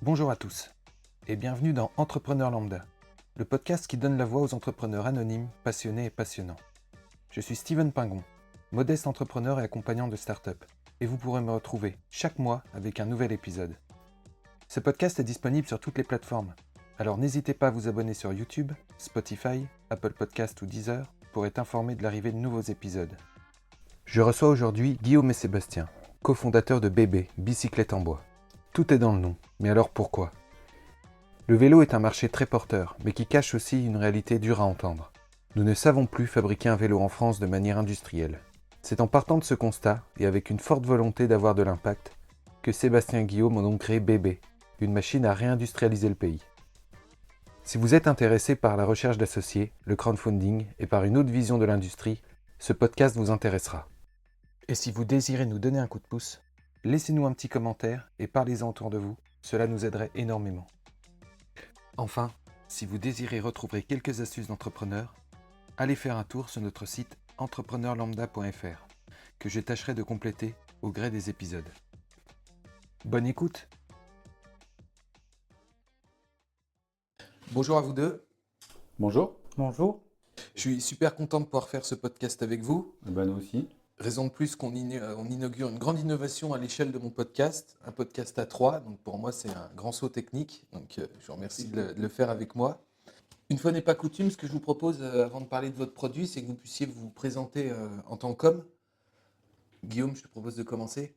Bonjour à tous et bienvenue dans Entrepreneur Lambda, le podcast qui donne la voix aux entrepreneurs anonymes, passionnés et passionnants. Je suis Steven Pingon, modeste entrepreneur et accompagnant de start-up, et vous pourrez me retrouver chaque mois avec un nouvel épisode. Ce podcast est disponible sur toutes les plateformes, alors n'hésitez pas à vous abonner sur YouTube, Spotify, Apple Podcast ou Deezer pour être informé de l'arrivée de nouveaux épisodes. Je reçois aujourd'hui Guillaume et Sébastien, cofondateurs de BB, Bicyclette en bois. Tout est dans le nom, mais alors pourquoi ? Le vélo est un marché très porteur, mais qui cache aussi une réalité dure à entendre. Nous ne savons plus fabriquer un vélo en France de manière industrielle. C'est en partant de ce constat, et avec une forte volonté d'avoir de l'impact, que Sébastien et Guillaume ont donc créé BB, une machine à réindustrialiser le pays. Si vous êtes intéressé par la recherche d'associés, le crowdfunding et par une autre vision de l'industrie, ce podcast vous intéressera. Et si vous désirez nous donner un coup de pouce, laissez-nous un petit commentaire et parlez-en autour de vous, cela nous aiderait énormément. Enfin, si vous désirez retrouver quelques astuces d'entrepreneurs, allez faire un tour sur notre site entrepreneurlambda.fr, que je tâcherai de compléter au gré des épisodes. Bonne écoute! Bonjour à vous deux. Bonjour. Bonjour. Je suis super content de pouvoir faire ce podcast avec vous. Nous aussi. Raison de plus qu'on on inaugure une grande innovation à l'échelle de mon podcast, un podcast à 3. Donc pour moi, c'est un grand saut technique. Donc je vous remercie de le faire avec moi. Une fois n'est pas coutume, ce que je vous propose avant de parler de votre produit, c'est que vous puissiez vous présenter en tant qu'homme. Guillaume, je te propose de commencer.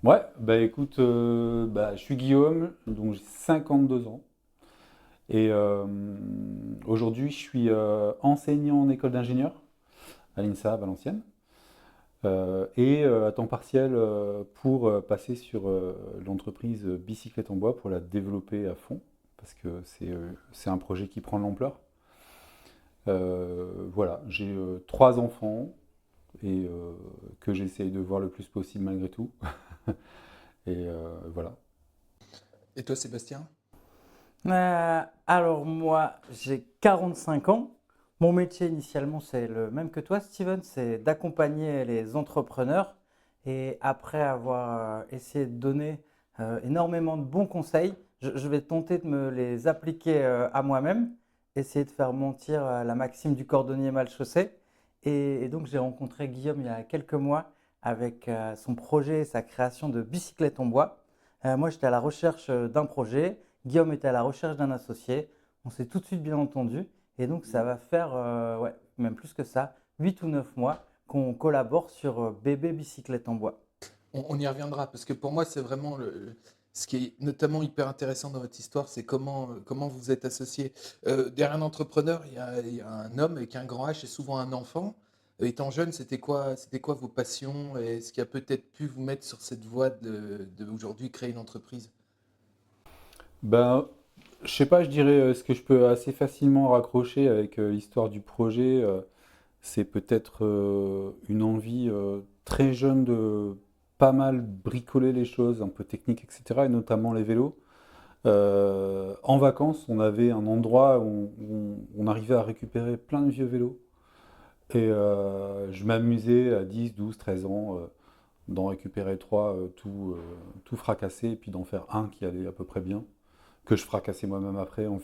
Ouais, écoute, je suis Guillaume, donc j'ai 52 ans. Et aujourd'hui, je suis enseignant en école d'ingénieur à l'INSA à Valenciennes. Et à temps partiel pour passer sur l'entreprise Bicyclette en bois pour la développer à fond, parce que c'est un projet qui prend de l'ampleur. Voilà, j'ai 3 enfants et que j'essaye de voir le plus possible malgré tout. Et voilà. Et toi, Sébastien ? Alors moi, j'ai 45 ans. Mon métier initialement, c'est le même que toi, Steven, c'est d'accompagner les entrepreneurs. Et après avoir essayé de donner énormément de bons conseils, je vais tenter de me les appliquer à moi-même, essayer de faire mentir la maxime du cordonnier mal chaussé. Et donc j'ai rencontré Guillaume il y a quelques mois avec son projet et sa création de bicyclette en bois. Moi, j'étais à la recherche d'un projet. Guillaume était à la recherche d'un associé. On s'est tout de suite bien entendu. Et donc, ça va faire, même plus que ça, 8 ou 9 mois qu'on collabore sur Bébé Bicyclette en bois. On y reviendra, parce que pour moi, c'est vraiment ce qui est notamment hyper intéressant dans votre histoire, c'est comment vous êtes associés. Derrière un entrepreneur, il y a un homme avec un grand H et souvent un enfant. Étant jeune, c'était quoi vos passions et ce qui a peut-être pu vous mettre sur cette voie de aujourd'hui créer une entreprise? Je sais pas, je dirais ce que je peux assez facilement raccrocher avec l'histoire du projet, c'est peut-être une envie très jeune de pas mal bricoler les choses, un peu techniques, etc., et notamment les vélos. En vacances, on avait un endroit où on arrivait à récupérer plein de vieux vélos. Et je m'amusais à 10, 12, 13 ans d'en récupérer 3, tout fracasser, et puis d'en faire un qui allait à peu près bien, que je fracassais moi-même après en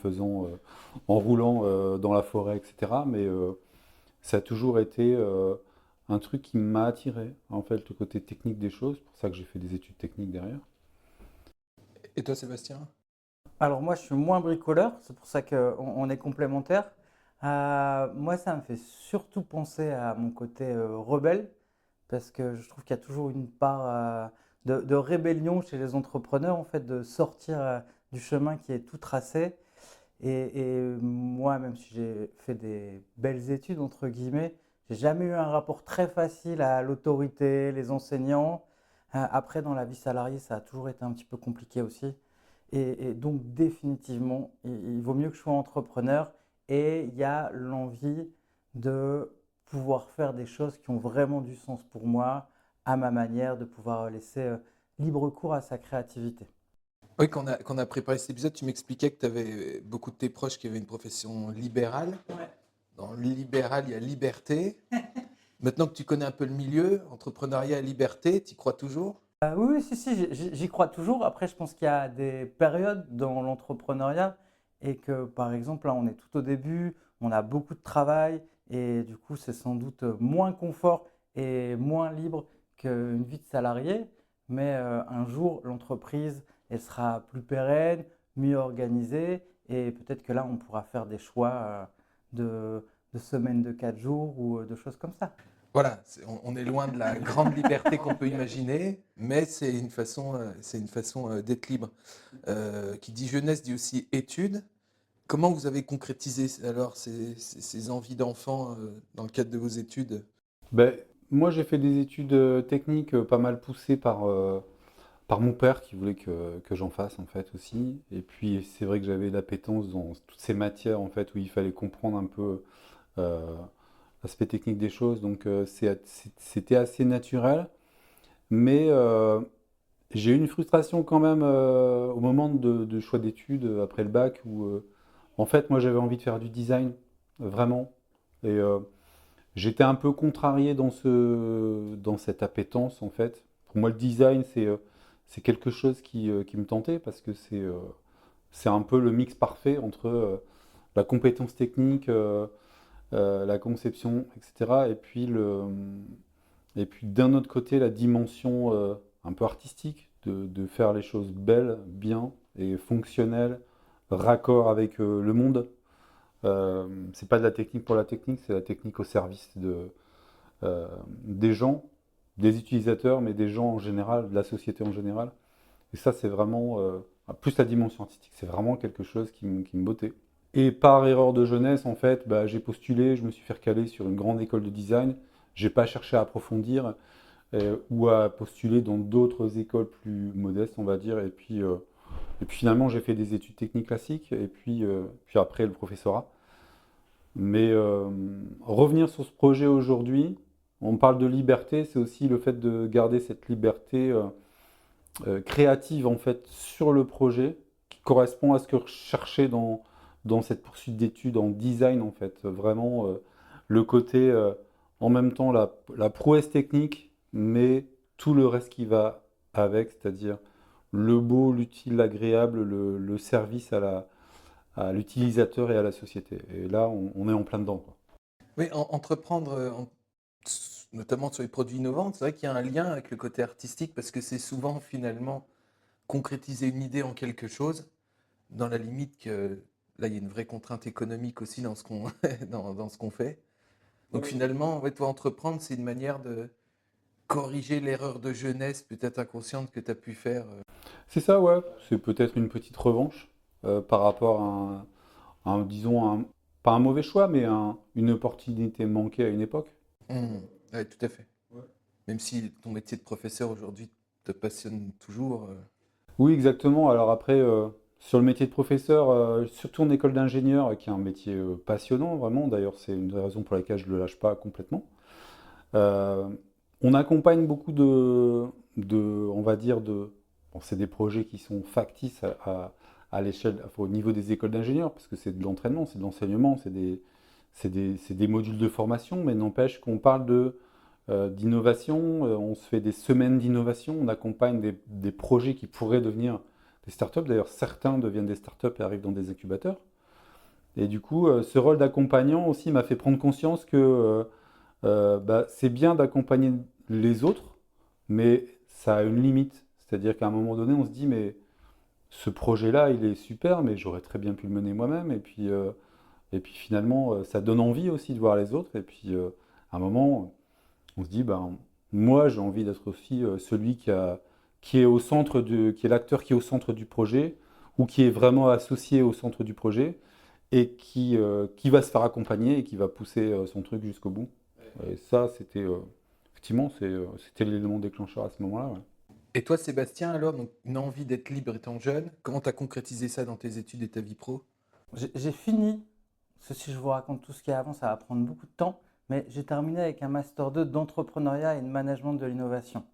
roulant dans la forêt, etc. Mais ça a toujours été un truc qui m'a attiré, en fait, le côté technique des choses. C'est pour ça que j'ai fait des études techniques derrière. Et toi, Sébastien? Alors moi, je suis moins bricoleur, c'est pour ça qu'on est complémentaires. Moi, ça me fait surtout penser à mon côté rebelle, parce que je trouve qu'il y a toujours une part de rébellion chez les entrepreneurs, en fait, de sortir du chemin qui est tout tracé. Et moi, même si j'ai fait des belles études, entre guillemets, j'ai jamais eu un rapport très facile à l'autorité, les enseignants. Après, dans la vie salariée, ça a toujours été un petit peu compliqué aussi. Et donc, définitivement, il vaut mieux que je sois entrepreneur et il y a l'envie de pouvoir faire des choses qui ont vraiment du sens pour moi, à ma manière, de pouvoir laisser libre cours à sa créativité. Oui, quand on a préparé cet épisode, tu m'expliquais que tu avais beaucoup de tes proches qui avaient une profession libérale. Ouais. Dans le libéral, il y a liberté. Maintenant que tu connais un peu le milieu, entrepreneuriat et liberté, tu y crois toujours? Oui, oui, si, si, j'y crois toujours. Après, je pense qu'il y a des périodes dans l'entrepreneuriat et que, par exemple, là, on est tout au début, on a beaucoup de travail et du coup, c'est sans doute moins confort et moins libre qu'une vie de salarié. Mais un jour, l'entreprise, elle sera plus pérenne, mieux organisée et peut-être que là, on pourra faire des choix de semaines de 4 jours ou de choses comme ça. Voilà, on est loin de la grande liberté qu'on peut imaginer, mais c'est une façon d'être libre. Qui dit jeunesse dit aussi études. Comment vous avez concrétisé alors ces envies d'enfant dans le cadre de vos études? Ben, moi, j'ai fait des études techniques pas mal poussées par mon père qui voulait que j'en fasse en fait aussi. Et puis, c'est vrai que j'avais l'appétence dans toutes ces matières en fait où il fallait comprendre un peu euh, l'aspect technique des choses. Donc, c'était assez naturel. Mais j'ai eu une frustration quand même au moment de choix d'études après le bac où en fait, moi, j'avais envie de faire du design, vraiment. Et j'étais un peu contrarié dans cette appétence, en fait. Pour moi, le design, c'est quelque chose qui me tentait parce que c'est un peu le mix parfait entre la compétence technique, la conception, etc. Et puis d'un autre côté, la dimension un peu artistique de faire les choses belles, bien et fonctionnelles, raccord avec le monde. C'est pas de la technique pour la technique, c'est la technique au service des gens, des utilisateurs, mais des gens en général, de la société en général. Et ça, c'est vraiment, plus la dimension artistique, c'est vraiment quelque chose qui me bottait. Et par erreur de jeunesse, en fait, bah, j'ai postulé, je me suis fait recaler sur une grande école de design. J'ai pas cherché à approfondir ou à postuler dans d'autres écoles plus modestes, on va dire. Et puis finalement, j'ai fait des études techniques classiques et puis après le professorat. Mais revenir sur ce projet aujourd'hui, on parle de liberté, c'est aussi le fait de garder cette liberté créative en fait sur le projet qui correspond à ce que je cherchais dans cette poursuite d'études en design en fait. Vraiment le côté en même temps la prouesse technique, mais tout le reste qui va avec, c'est-à-dire le beau, l'utile, l'agréable, le service à l'utilisateur et à la société. Et là, on est en plein dedans, quoi. Oui, entreprendre, notamment sur les produits innovants, c'est vrai qu'il y a un lien avec le côté artistique parce que c'est souvent finalement concrétiser une idée en quelque chose, dans la limite que là, il y a une vraie contrainte économique aussi dans ce qu'on dans ce qu'on fait. Donc finalement, ouais, toi, entreprendre, c'est une manière de corriger l'erreur de jeunesse, peut-être inconsciente, que tu as pu faire. C'est ça, ouais. C'est peut-être une petite revanche par rapport disons, pas un mauvais choix, mais une opportunité manquée à une époque. Ouais, tout à fait. Même si ton métier de professeur aujourd'hui te passionne toujours. Oui, exactement. Alors après, sur le métier de professeur, surtout en école d'ingénieur, qui est un métier passionnant, vraiment. D'ailleurs, c'est une des raisons pour laquelle je ne le lâche pas complètement. Euh, on accompagne beaucoup on va dire, bon, c'est des projets qui sont factices à l'échelle, enfin, au niveau des écoles d'ingénieurs, parce que c'est de l'entraînement, c'est de l'enseignement, c'est des modules de formation, mais n'empêche qu'on parle d'innovation, on se fait des semaines d'innovation, on accompagne des projets qui pourraient devenir des startups. D'ailleurs, certains deviennent des startups et arrivent dans des incubateurs. Et du coup, ce rôle d'accompagnant aussi m'a fait prendre conscience que bah, c'est bien d'accompagner les autres, mais ça a une limite. C'est-à-dire qu'à un moment donné, on se dit, mais ce projet-là, il est super, mais j'aurais très bien pu le mener moi-même. Et puis finalement, ça donne envie aussi de voir les autres. Et puis à un moment, on se dit, ben, moi, j'ai envie d'être aussi celui qui est au qui est l'acteur qui est au centre du projet, ou qui est vraiment associé au centre du projet, et qui va se faire accompagner et qui va pousser son truc jusqu'au bout. Et ça, effectivement, c'était l'élément déclencheur à ce moment-là. Ouais. Et toi, Sébastien, alors, donc, une envie d'être libre étant jeune, comment tu as concrétisé ça dans tes études et ta vie pro? J'ai fini, parce que si je vous raconte tout ce qu'il y a avant, ça va prendre beaucoup de temps, mais j'ai terminé avec un Master 2 d'entrepreneuriat et de management de l'innovation.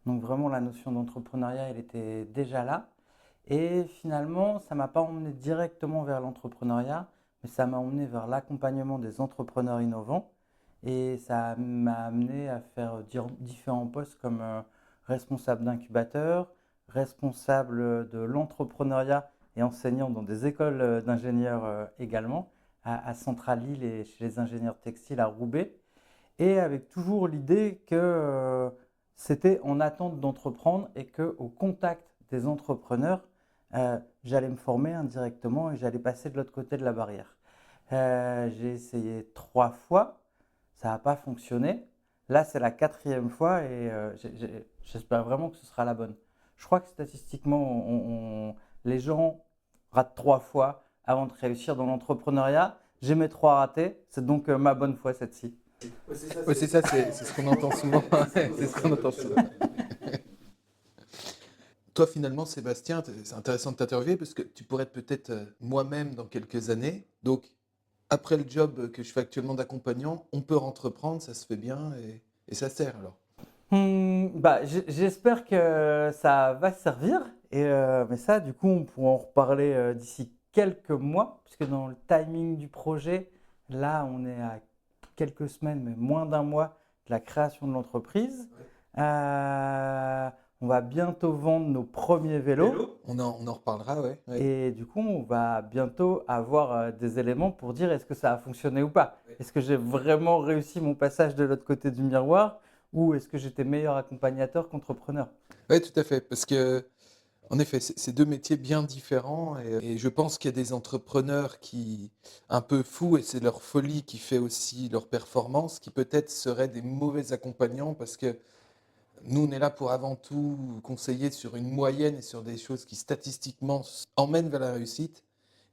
Donc vraiment, la notion d'entrepreneuriat, elle était déjà là. Et finalement, ça ne m'a pas emmené directement vers l'entrepreneuriat, mais ça m'a emmené vers l'accompagnement des entrepreneurs innovants. Et ça m'a amené à faire différents postes comme responsable d'incubateur, responsable de l'entrepreneuriat et enseignant dans des écoles d'ingénieurs également, à Centrale-Île et chez les ingénieurs textiles à Roubaix. Et avec toujours l'idée que c'était en attente d'entreprendre et qu'au contact des entrepreneurs, j'allais me former indirectement et j'allais passer de l'autre côté de la barrière. J'ai essayé 3 fois, ça n'a pas fonctionné. Là, c'est la 4e fois et j'espère vraiment que ce sera la bonne. Je crois que statistiquement, les gens ratent 3 fois avant de réussir dans l'entrepreneuriat. J'ai mes 3 ratés, c'est donc ma bonne fois cette-ci. Ouais, c'est ça, c'est ce qu'on entend souvent. C'est ce qu'on entend souvent. Toi, finalement, Sébastien, c'est intéressant de t'interviewer parce que tu pourrais être peut-être moi-même dans quelques années. Donc, après le job que je fais actuellement d'accompagnant, on peut entreprendre, ça se fait bien et ça sert alors. J'espère que ça va servir. Mais ça, du coup, on pourra en reparler d'ici quelques mois, puisque dans le timing du projet, là, on est à quelques semaines, mais moins d'un mois de la création de l'entreprise. On va bientôt vendre nos premiers vélos. On en reparlera, ouais. Et du coup, on va bientôt avoir des éléments pour dire est-ce que ça a fonctionné ou pas. Ouais. Est-ce que j'ai vraiment réussi mon passage de l'autre côté du miroir ou est-ce que j'étais meilleur accompagnateur qu'entrepreneur? Oui, tout à fait. Parce que, en effet, c'est deux métiers bien différents. Et je pense qu'il y a des entrepreneurs qui, un peu fous, et c'est leur folie qui fait aussi leur performance, qui peut-être seraient des mauvais accompagnants parce que nous, on est là pour avant tout conseiller sur une moyenne et sur des choses qui statistiquement emmènent vers la réussite.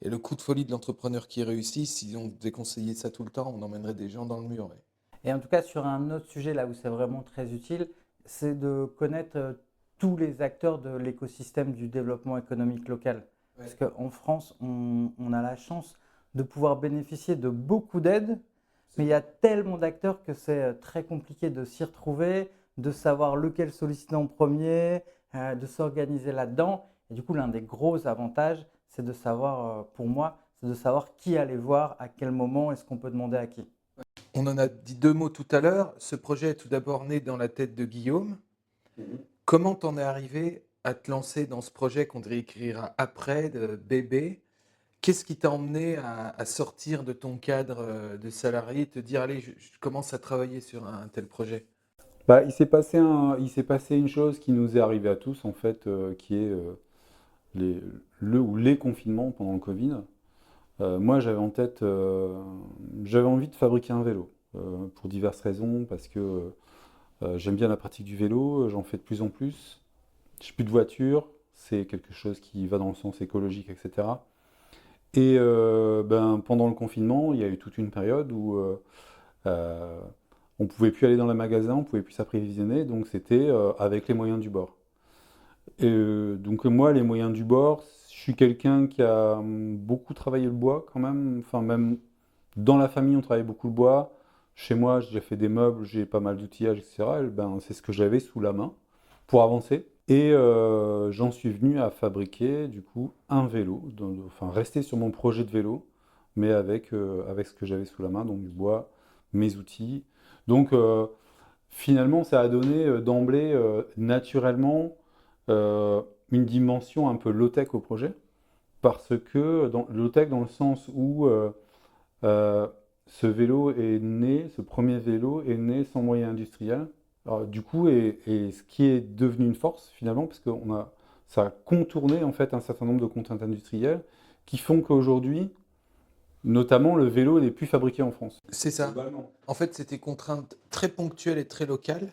Et le coup de folie de l'entrepreneur qui réussit, si on devait conseiller ça tout le temps, on emmènerait des gens dans le mur. Ouais. Et en tout cas, sur un autre sujet là où c'est vraiment très utile, c'est de connaître tous les acteurs de l'écosystème du développement économique local. Ouais. Parce qu'en France, on a la chance de pouvoir bénéficier de beaucoup d'aides, mais il y a tellement d'acteurs que c'est très compliqué de s'y retrouver, de savoir lequel solliciter en premier, de s'organiser là-dedans. Et du coup, l'un des gros avantages, c'est de savoir, pour moi, c'est de savoir qui aller voir, à quel moment, est-ce qu'on peut demander à qui. On en a dit deux mots tout à l'heure. Ce projet est tout d'abord né dans la tête de Guillaume. Comment t'en es arrivé à te lancer dans ce projet qu'on écrira après, de bébé? Qu'est-ce qui t'a emmené à sortir de ton cadre de salarié, te dire, allez, je commence à travailler sur un tel projet? Bah, il s'est passé une chose qui nous est arrivée à tous, en fait, qui est les, les confinements pendant le Covid. Moi, j'avais envie de fabriquer un vélo, pour diverses raisons, parce que j'aime bien la pratique du vélo, j'en fais de plus en plus. J'ai plus de voiture, c'est quelque chose qui va dans le sens écologique, etc. Et pendant le confinement, il y a eu toute une période où euh, on ne pouvait plus aller dans les magasins, on ne pouvait plus s'approvisionner, donc c'était avec les moyens du bord. Et donc moi, les moyens du bord, je suis quelqu'un qui a beaucoup travaillé le bois quand même, enfin même dans la famille, on travaille beaucoup le bois. Chez moi, j'ai déjà fait des meubles, j'ai pas mal d'outillage, etc. Et c'est ce que j'avais sous la main pour avancer. Et j'en suis venu à fabriquer du coup un vélo, enfin rester sur mon projet de vélo, mais avec ce que j'avais sous la main, donc du bois, mes outils. Donc finalement, ça a donné d'emblée naturellement une dimension un peu low-tech au projet, parce que low-tech dans le sens où euh, ce premier vélo est né sans moyens industriels. Alors, du coup, et ce qui est devenu une force finalement, parce que ça a contourné en fait un certain nombre de contraintes industrielles qui font qu'aujourd'hui, notamment, le vélo n'est plus fabriqué en France. C'est ça. Globalement. En fait, c'était contraintes très ponctuelles et très locales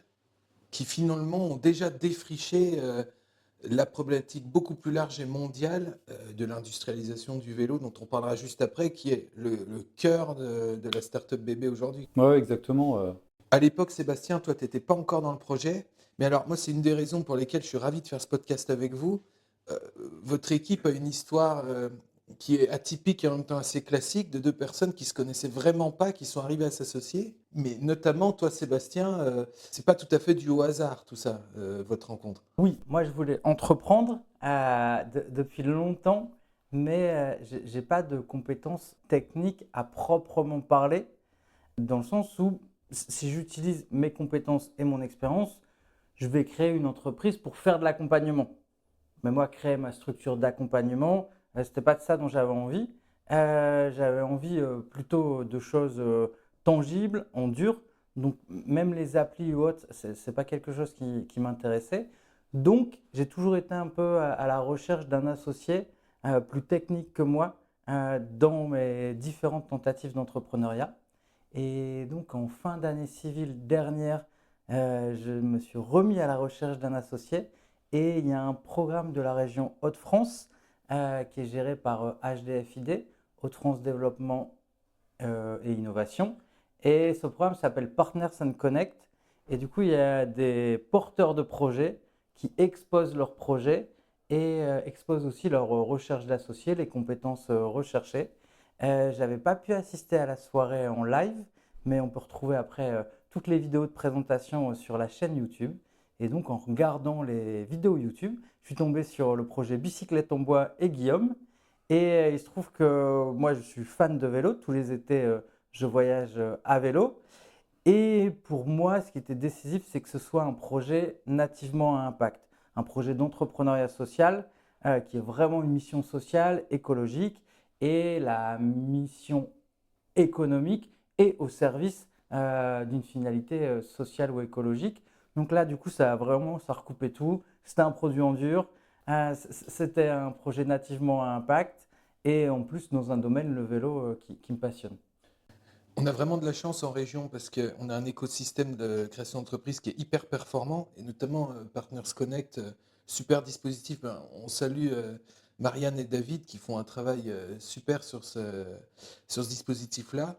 qui finalement ont déjà défriché la problématique beaucoup plus large et mondiale de l'industrialisation du vélo, dont on parlera juste après, qui est le cœur de la start-up bébé aujourd'hui. Ouais, exactement. À l'époque, Sébastien, toi, tu n'étais pas encore dans le projet. Mais alors, moi, c'est une des raisons pour lesquelles je suis ravi de faire ce podcast avec vous. Euh, Votre équipe a une histoire qui est atypique et en même temps assez classique de deux personnes qui se connaissaient vraiment pas, qui sont arrivées à s'associer. Mais notamment, toi, Sébastien, c'est pas tout à fait dû au hasard, tout ça, votre rencontre. Oui, moi je voulais entreprendre depuis longtemps, mais j'ai pas de compétences techniques à proprement parler, dans le sens où si j'utilise mes compétences et mon expérience, je vais créer une entreprise pour faire de l'accompagnement. Mais moi, créer ma structure d'accompagnement, ce n'était pas de ça dont j'avais envie. J'avais envie plutôt de choses tangibles, en dur. Donc, même les applis ou autres, ce n'est pas quelque chose qui m'intéressait. Donc, j'ai toujours été un peu à la recherche d'un associé plus technique que moi dans mes différentes tentatives d'entrepreneuriat. Et donc, en fin d'année civile dernière, je me suis remis à la recherche d'un associé. Et il y a un programme de la région Hauts-de-France qui est géré par HDFID, Hauts-de-France Développement et Innovation. Et ce programme s'appelle Partners and Connect. Et du coup, il y a des porteurs de projets qui exposent leurs projets et exposent aussi leur recherche d'associés, les compétences recherchées. Je n'avais pas pu assister à la soirée en live, mais on peut retrouver après toutes les vidéos de présentation sur la chaîne YouTube. Et donc, en regardant les vidéos YouTube, je suis tombé sur le projet Bicyclette en bois et Guillaume. Et il se trouve que moi, je suis fan de vélo. Tous les étés, je voyage à vélo. Et pour moi, ce qui était décisif, c'est que ce soit un projet nativement à impact, un projet d'entrepreneuriat social qui est vraiment une mission sociale, écologique, et la mission économique est au service d'une finalité sociale ou écologique. Donc là, du coup, ça recoupait tout. C'était un produit en dur, c'était un projet nativement à impact, et en plus dans un domaine, le vélo, qui me passionne. On a vraiment de la chance en région parce qu'on a un écosystème de création d'entreprise qui est hyper performant et notamment Partners Connect, super dispositif. Ben, on salue Marianne et David qui font un travail super sur ce dispositif-là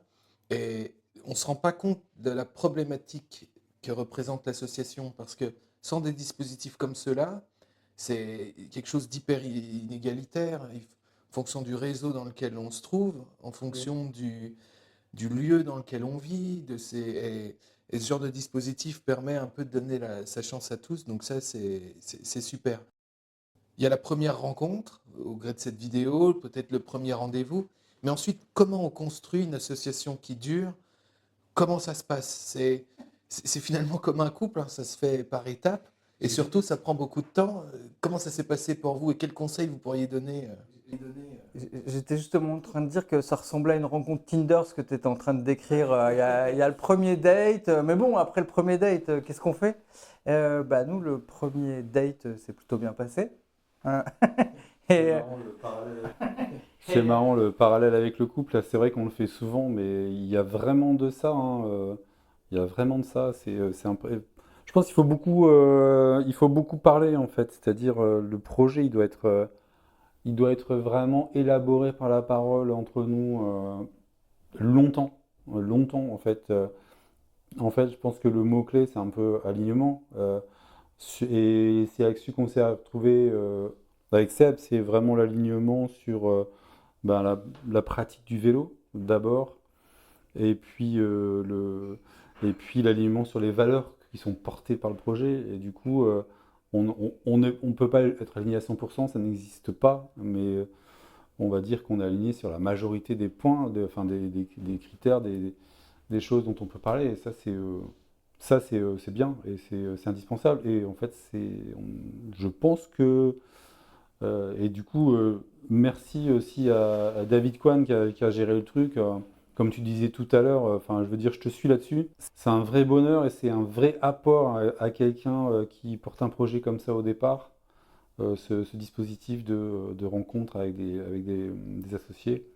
et on ne se rend pas compte de la problématique que représente l'association parce que sans des dispositifs comme ceux-là, c'est quelque chose d'hyper inégalitaire en fonction du réseau dans lequel on se trouve, en fonction du lieu dans lequel on vit, et ce genre de dispositif permet un peu de donner sa chance à tous, donc ça c'est super. Il y a la première rencontre au gré de cette vidéo, peut-être le premier rendez-vous, mais ensuite comment on construit une association qui dure, comment ça se passe? C'est finalement comme un couple, hein, ça se fait par étapes, et surtout ça prend beaucoup de temps. Comment ça s'est passé pour vous et quels conseils vous pourriez donner? J'étais justement en train de dire que ça ressemblait à une rencontre Tinder, ce que tu étais en train de décrire. Il y a le premier date, mais bon, après le premier date, qu'est-ce qu'on fait? Nous, le premier date s'est plutôt bien passé. Hein. Et, C'est marrant le parallèle avec le couple. Là, c'est vrai qu'on le fait souvent, mais il y a vraiment de ça, hein, il y a vraiment de ça. Je pense il faut beaucoup parler en fait. C'est-à-dire le projet, il doit être vraiment élaboré par la parole entre nous longtemps, longtemps en fait. En fait, je pense que le mot-clé, c'est un peu alignement. Et c'est là-dessus qu'on s'est retrouvé avec Seb, c'est vraiment l'alignement sur la pratique du vélo d'abord, et puis, et puis l'alignement sur les valeurs qui sont portées par le projet. Et du coup, on ne peut pas être aligné à 100%, ça n'existe pas, mais on va dire qu'on est aligné sur la majorité des points, enfin des critères, des choses dont on peut parler. Et c'est bien et c'est indispensable. Et en fait, je pense que et du coup, merci aussi à David Kwan qui a géré le truc. Comme tu disais tout à l'heure, enfin, je veux dire, je te suis là-dessus. C'est un vrai bonheur et c'est un vrai apport à quelqu'un qui porte un projet comme ça au départ, ce dispositif de rencontre avec des associés.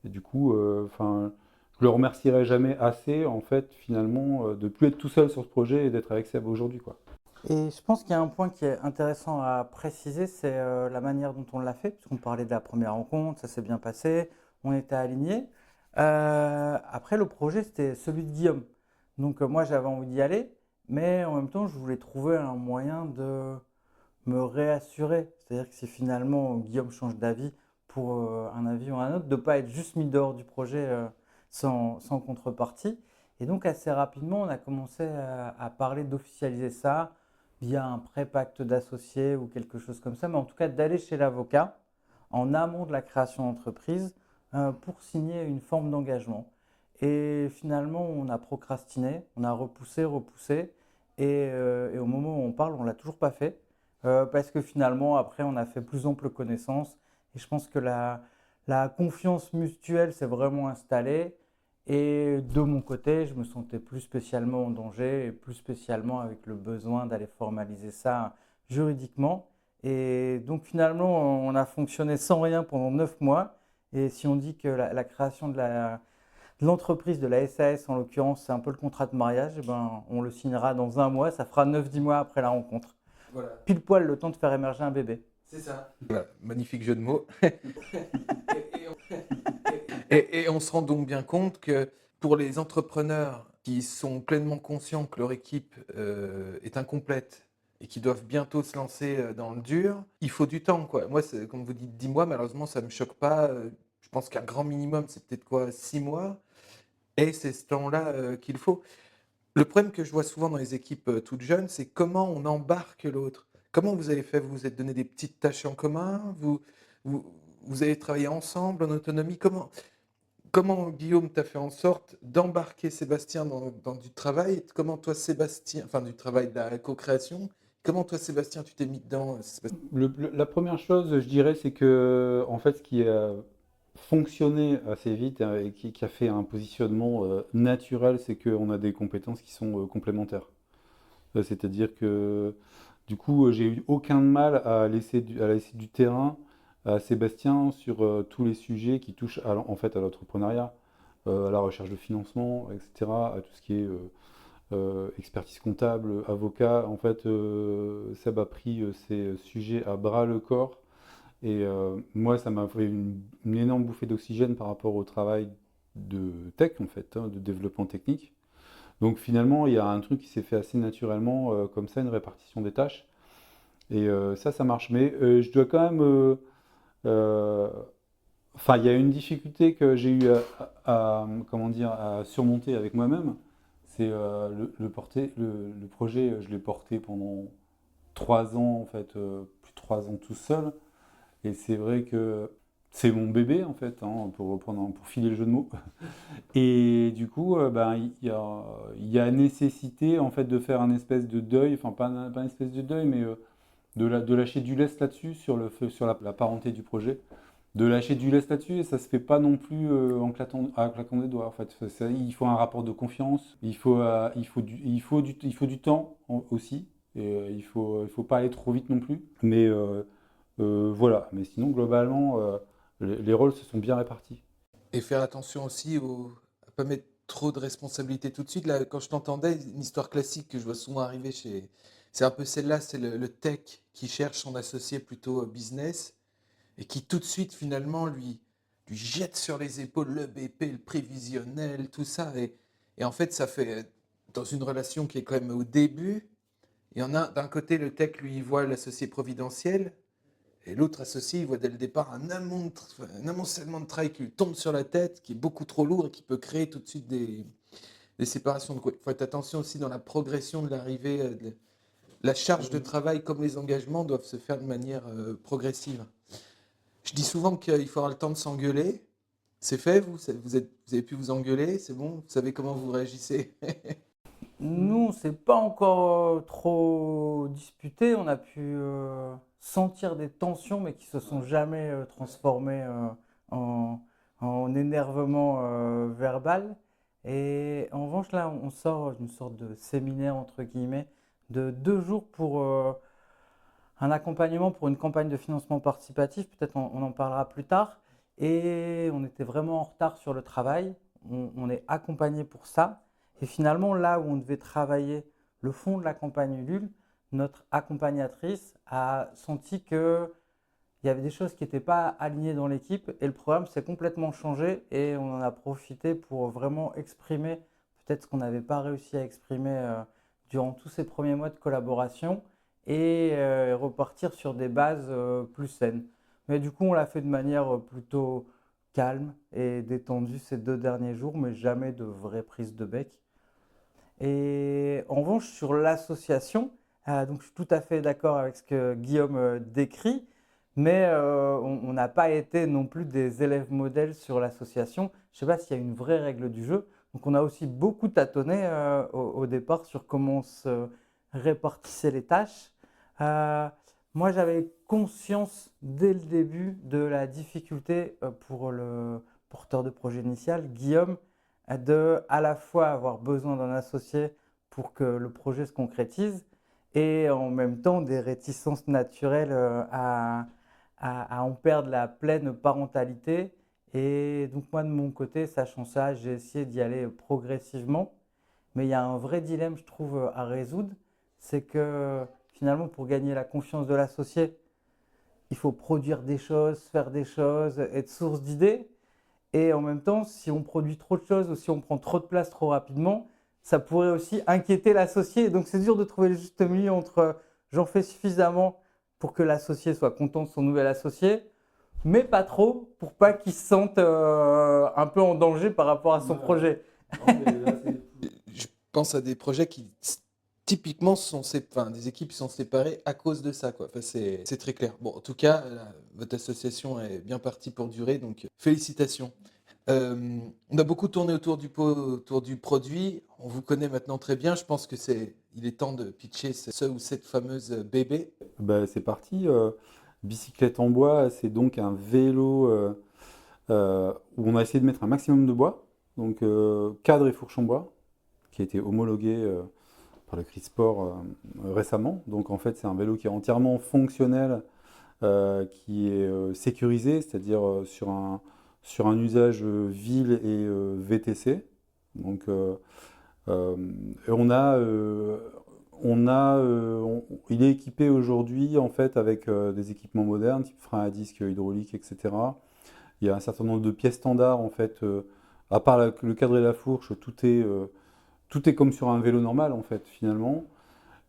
Et du coup, enfin, je le remercierai jamais assez, en fait, finalement, de plus être tout seul sur ce projet et d'être avec Seb aujourd'hui, quoi. et je pense qu'il y a un point qui est intéressant à préciser, c'est la manière dont on l'a fait, puisqu'on parlait de la première rencontre, ça s'est bien passé, on était alignés. Après, le projet, c'était celui de Guillaume. Donc, moi, j'avais envie d'y aller, mais en même temps, je voulais trouver un moyen de me réassurer. C'est-à-dire que si finalement Guillaume change d'avis pour un avis ou un autre, de ne pas être juste mis dehors du projet sans contrepartie. Et donc, assez rapidement, on a commencé à parler d'officialiser ça via un pré-pacte d'associés ou quelque chose comme ça, mais en tout cas d'aller chez l'avocat en amont de la création d'entreprise pour signer une forme d'engagement. Et finalement, on a procrastiné, on a repoussé, Et au moment où on parle, on ne l'a toujours pas fait. Parce que finalement, après, on a fait plus ample connaissance. Et je pense que la confiance mutuelle s'est vraiment installée. Et de mon côté, je me sentais plus spécialement en danger et plus spécialement avec le besoin d'aller formaliser ça juridiquement. Et donc finalement, on a fonctionné sans rien pendant 9 mois. Et si on dit que la création de l'entreprise, de la SAS en l'occurrence, c'est un peu le contrat de mariage, eh ben, on le signera dans un mois. Ça fera 9-10 mois après la rencontre. Voilà, Pile poil le temps de faire émerger un bébé. c'est ça. Voilà, magnifique jeu de mots. Et on se rend donc bien compte que pour les entrepreneurs qui sont pleinement conscients que leur équipe est incomplète et qui doivent bientôt se lancer dans le dur, il faut du temps, quoi. Moi, comme vous dites 10 mois, malheureusement, ça ne me choque pas. Je pense qu'un grand minimum, c'est peut-être quoi, 6 mois. Et c'est ce temps-là qu'il faut. Le problème que je vois souvent dans les équipes toutes jeunes, c'est comment on embarque l'autre. Comment vous avez fait? Vous vous êtes donné des petites tâches en commun? Vous, vous avez travaillé ensemble en autonomie? Comment Guillaume t'a fait en sorte d'embarquer Sébastien dans du travail? Comment toi, Sébastien, enfin du travail de la co-création, comment toi, Sébastien, tu t'es mis dedans, Sébastien? La première chose, je dirais, c'est que, en fait, ce qui a fonctionné assez vite et qui a fait un positionnement naturel, c'est qu'on a des compétences qui sont complémentaires. C'est-à-dire que, du coup, j'ai eu aucun mal à laisser du terrain à Sébastien sur tous les sujets qui touchent en fait à l'entrepreneuriat, à la recherche de financement, etc., à tout ce qui est expertise comptable, avocat. En fait, Seb a pris ces sujets à bras le corps. Et moi, ça m'a fait une énorme bouffée d'oxygène par rapport au travail de tech, en fait, de développement technique. Donc finalement, il y a un truc qui s'est fait assez naturellement, comme ça, une répartition des tâches. Et ça marche. Mais je dois quand même... euh, Enfin, il y a une difficulté que j'ai eu comment dire, à surmonter avec moi-même. C'est le projet, je l'ai porté pendant 3 ans, en fait, plus de 3 ans tout seul. Et c'est vrai que c'est mon bébé, en fait, hein, pour filer le jeu de mots. Et du coup, ben, il y a nécessité, en fait, de faire un espèce de deuil, enfin, pas une espèce de deuil, mais de lâcher du lest là-dessus, sur la parenté du projet. De lâcher du lest là-dessus, et ça se fait pas non plus en claquant des doigts. En fait, il faut un rapport de confiance, il faut du temps aussi, et il faut pas aller trop vite non plus. Mais voilà. Mais sinon, globalement, les rôles se sont bien répartis. Et faire attention aussi à pas mettre trop de responsabilités tout de suite. Là, quand je t'entendais, une histoire classique que je vois souvent arriver c'est un peu celle-là, c'est le tech qui cherche son associé plutôt business et qui tout de suite finalement lui jette sur les épaules le BP, le prévisionnel, tout ça. Et en fait, ça fait, dans une relation qui est quand même au début, il y en a d'un côté, le tech, lui, il voit l'associé providentiel, et l'autre associé, il voit dès le départ un amoncellement de travail qui lui tombe sur la tête, qui est beaucoup trop lourd et qui peut créer tout de suite des séparations. Donc, il faut être attention aussi dans la progression de l'arrivée. La charge de travail comme les engagements doivent se faire de manière progressive. Je dis souvent qu'il faut avoir le temps de s'engueuler. C'est fait, vous avez pu vous engueuler, c'est bon, vous savez comment vous réagissez. Nous, on ne s'est pas encore trop disputé. On a pu sentir des tensions, mais qui se sont jamais transformées en, en énervement verbal. Et en revanche, là, on sort d'une sorte de séminaire, entre guillemets, de 2 jours pour un accompagnement pour une campagne de financement participatif. Peut-être on en parlera plus tard. Et on était vraiment en retard sur le travail. On est accompagné pour ça. Et finalement, là où on devait travailler le fond de la campagne Ulule, notre accompagnatrice a senti qu'il y avait des choses qui n'étaient pas alignées dans l'équipe et le programme s'est complètement changé et on en a profité pour vraiment exprimer peut-être ce qu'on n'avait pas réussi à exprimer durant tous ces premiers mois de collaboration et repartir sur des bases plus saines. Mais du coup, on l'a fait de manière plutôt calme et détendue ces 2 derniers jours, mais jamais de vraie prise de bec. Et en revanche, sur l'association, donc je suis tout à fait d'accord avec ce que Guillaume décrit, mais on n'a pas été non plus des élèves modèles sur l'association. Je ne sais pas s'il y a une vraie règle du jeu. Donc on a aussi beaucoup tâtonné au départ sur comment se répartissait les tâches. Moi, j'avais conscience dès le début de la difficulté pour le porteur de projet initial, Guillaume, de à la fois avoir besoin d'un associé pour que le projet se concrétise et en même temps des réticences naturelles à en perdre la pleine parentalité. Et donc moi, de mon côté, sachant ça, j'ai essayé d'y aller progressivement. Mais il y a un vrai dilemme, je trouve, à résoudre. C'est que finalement, pour gagner la confiance de l'associé, il faut produire des choses, faire des choses, être source d'idées. Et en même temps, si on produit trop de choses ou si on prend trop de place trop rapidement, ça pourrait aussi inquiéter l'associé. Donc c'est dur de trouver le juste milieu entre j'en fais suffisamment pour que l'associé soit content de son nouvel associé, mais pas trop pour pas qu'il se sente un peu en danger par rapport à son projet. Non, mais là, Je pense à des projets qui typiquement des équipes qui sont séparées à cause de ça, quoi. Enfin, c'est très clair. Bon, en tout cas, votre association est bien partie pour durer, donc félicitations. On a beaucoup tourné autour du produit. On vous connaît maintenant très bien. Je pense que il est temps de pitcher ce ou cette fameuse bébé. c'est parti. Bicyclette en bois, c'est donc un vélo où on a essayé de mettre un maximum de bois. Donc cadre et fourche en bois, qui a été homologué par le CRISPOR récemment. Donc en fait, c'est un vélo qui est entièrement fonctionnel, qui est sécurisé, c'est-à-dire sur un usage ville et VTC. Donc il est équipé aujourd'hui en fait avec des équipements modernes, type frein à disque hydraulique, etc. Il y a un certain nombre de pièces standards en fait, à part le cadre et la fourche, tout est comme sur un vélo normal en fait finalement.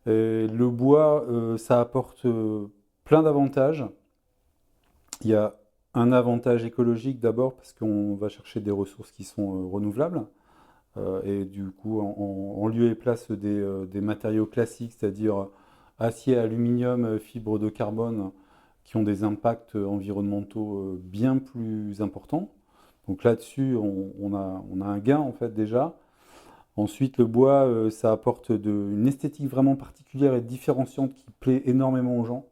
Et le bois, ça apporte plein d'avantages. Il y a un avantage écologique d'abord parce qu'on va chercher des ressources qui sont renouvelables. Et du coup, en lieu et place des matériaux classiques, c'est-à-dire acier, aluminium, fibres de carbone, qui ont des impacts environnementaux bien plus importants. Donc là-dessus, on a un gain en fait déjà. Ensuite, le bois, ça apporte une esthétique vraiment particulière et différenciante qui plaît énormément aux gens.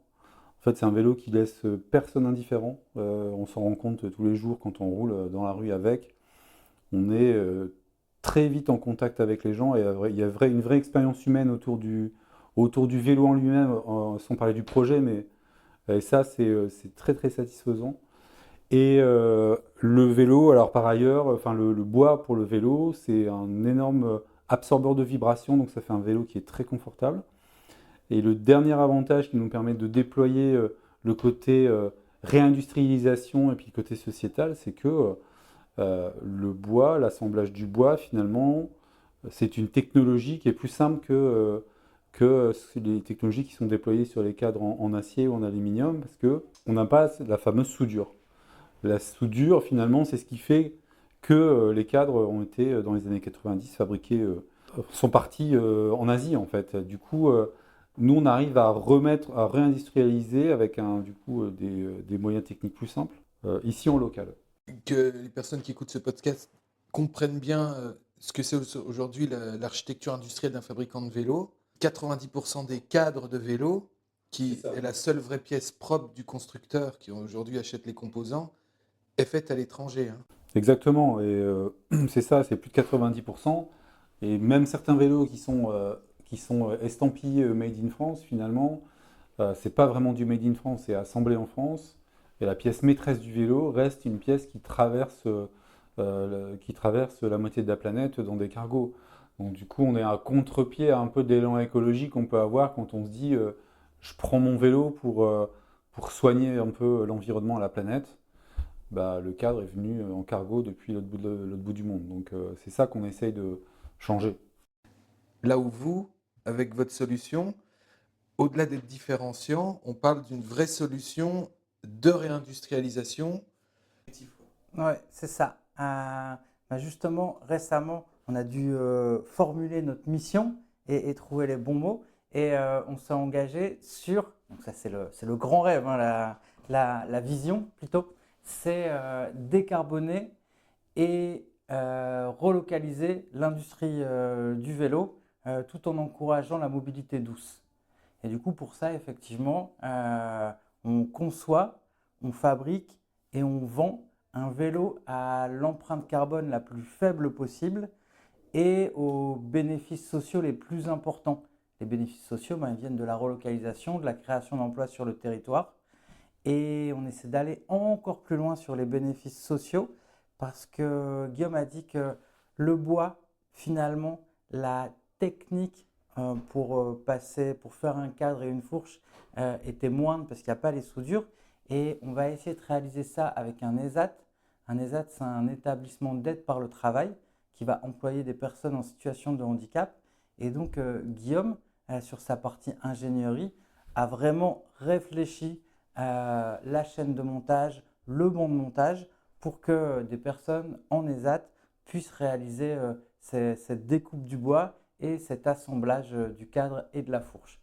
En fait, c'est un vélo qui laisse personne indifférent. On s'en rend compte tous les jours quand on roule dans la rue avec. On est très vite en contact avec les gens et il y a une vraie expérience humaine autour du vélo en lui-même, sans parler du projet, mais ça, c'est très très satisfaisant. Et le vélo, alors par ailleurs, enfin le bois pour le vélo, c'est un énorme absorbeur de vibrations, donc ça fait un vélo qui est très confortable. Et le dernier avantage qui nous permet de déployer le côté réindustrialisation et puis le côté sociétal, c'est que le bois, l'assemblage du bois, finalement, c'est une technologie qui est plus simple que les technologies qui sont déployées sur les cadres en acier ou en aluminium, parce qu'on n'a pas la fameuse soudure. La soudure, finalement, c'est ce qui fait que les cadres ont été, dans les années 90, fabriqués, sont partis en Asie, en fait. Du coup, nous, on arrive à réindustrialiser avec des moyens techniques plus simples, ici en local. Que les personnes qui écoutent ce podcast comprennent bien ce que c'est aujourd'hui l'architecture industrielle d'un fabricant de vélo. 90% des cadres de vélo, qui est la seule vraie pièce propre du constructeur qui aujourd'hui achète les composants, est faite à l'étranger. Hein. Exactement, et c'est ça, c'est plus de 90%. Et même certains vélos qui sont estampillés Made in France, finalement, c'est pas vraiment du Made in France, c'est assemblé en France. Et la pièce maîtresse du vélo reste une pièce qui traverse la moitié de la planète dans des cargos. Donc du coup, on est à contre-pied à un peu d'élan écologique qu'on peut avoir quand on se dit je prends mon vélo pour soigner un peu l'environnement et la planète. Bah, le cadre est venu en cargo depuis l'autre bout du monde. Donc c'est ça qu'on essaye de changer. Là où vous, avec votre solution, au-delà d'être différenciant, on parle d'une vraie solution de réindustrialisation. Ouais, c'est ça. Justement, récemment, on a dû formuler notre mission et trouver les bons mots. Et on s'est engagé sur, donc ça c'est le grand rêve, hein, la vision plutôt, c'est décarboner et relocaliser l'industrie du vélo tout en encourageant la mobilité douce. Et du coup, pour ça, effectivement, on conçoit, on fabrique et on vend un vélo à l'empreinte carbone la plus faible possible et aux bénéfices sociaux les plus importants. Les bénéfices sociaux, ils viennent de la relocalisation, de la création d'emplois sur le territoire. Et on essaie d'aller encore plus loin sur les bénéfices sociaux parce que Guillaume a dit que le bois, finalement, la technique pour faire un cadre et une fourche était moindre parce qu'il n'y a pas les soudures. Et on va essayer de réaliser ça avec un ESAT. Un ESAT, c'est un établissement d'aide par le travail qui va employer des personnes en situation de handicap. Et donc, Guillaume, sur sa partie ingénierie, a vraiment réfléchi la chaîne de montage, le banc de montage, pour que des personnes en ESAT puissent réaliser cette découpe du bois et cet assemblage du cadre et de la fourche.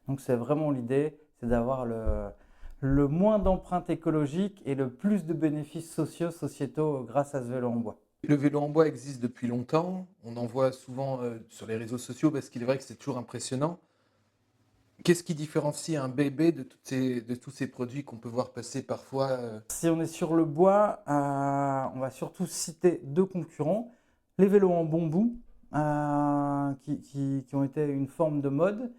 Donc c'est vraiment l'idée, c'est d'avoir le moins d'empreintes écologiques et le plus de bénéfices sociaux, sociétaux grâce à ce vélo en bois. Le vélo en bois existe depuis longtemps. On en voit souvent sur les réseaux sociaux parce qu'il est vrai que c'est toujours impressionnant. Qu'est-ce qui différencie un bébé de tous ces produits qu'on peut voir passer parfois Si on est sur le bois, on va surtout citer deux concurrents. Les vélos en bambou, qui ont été une forme de mode.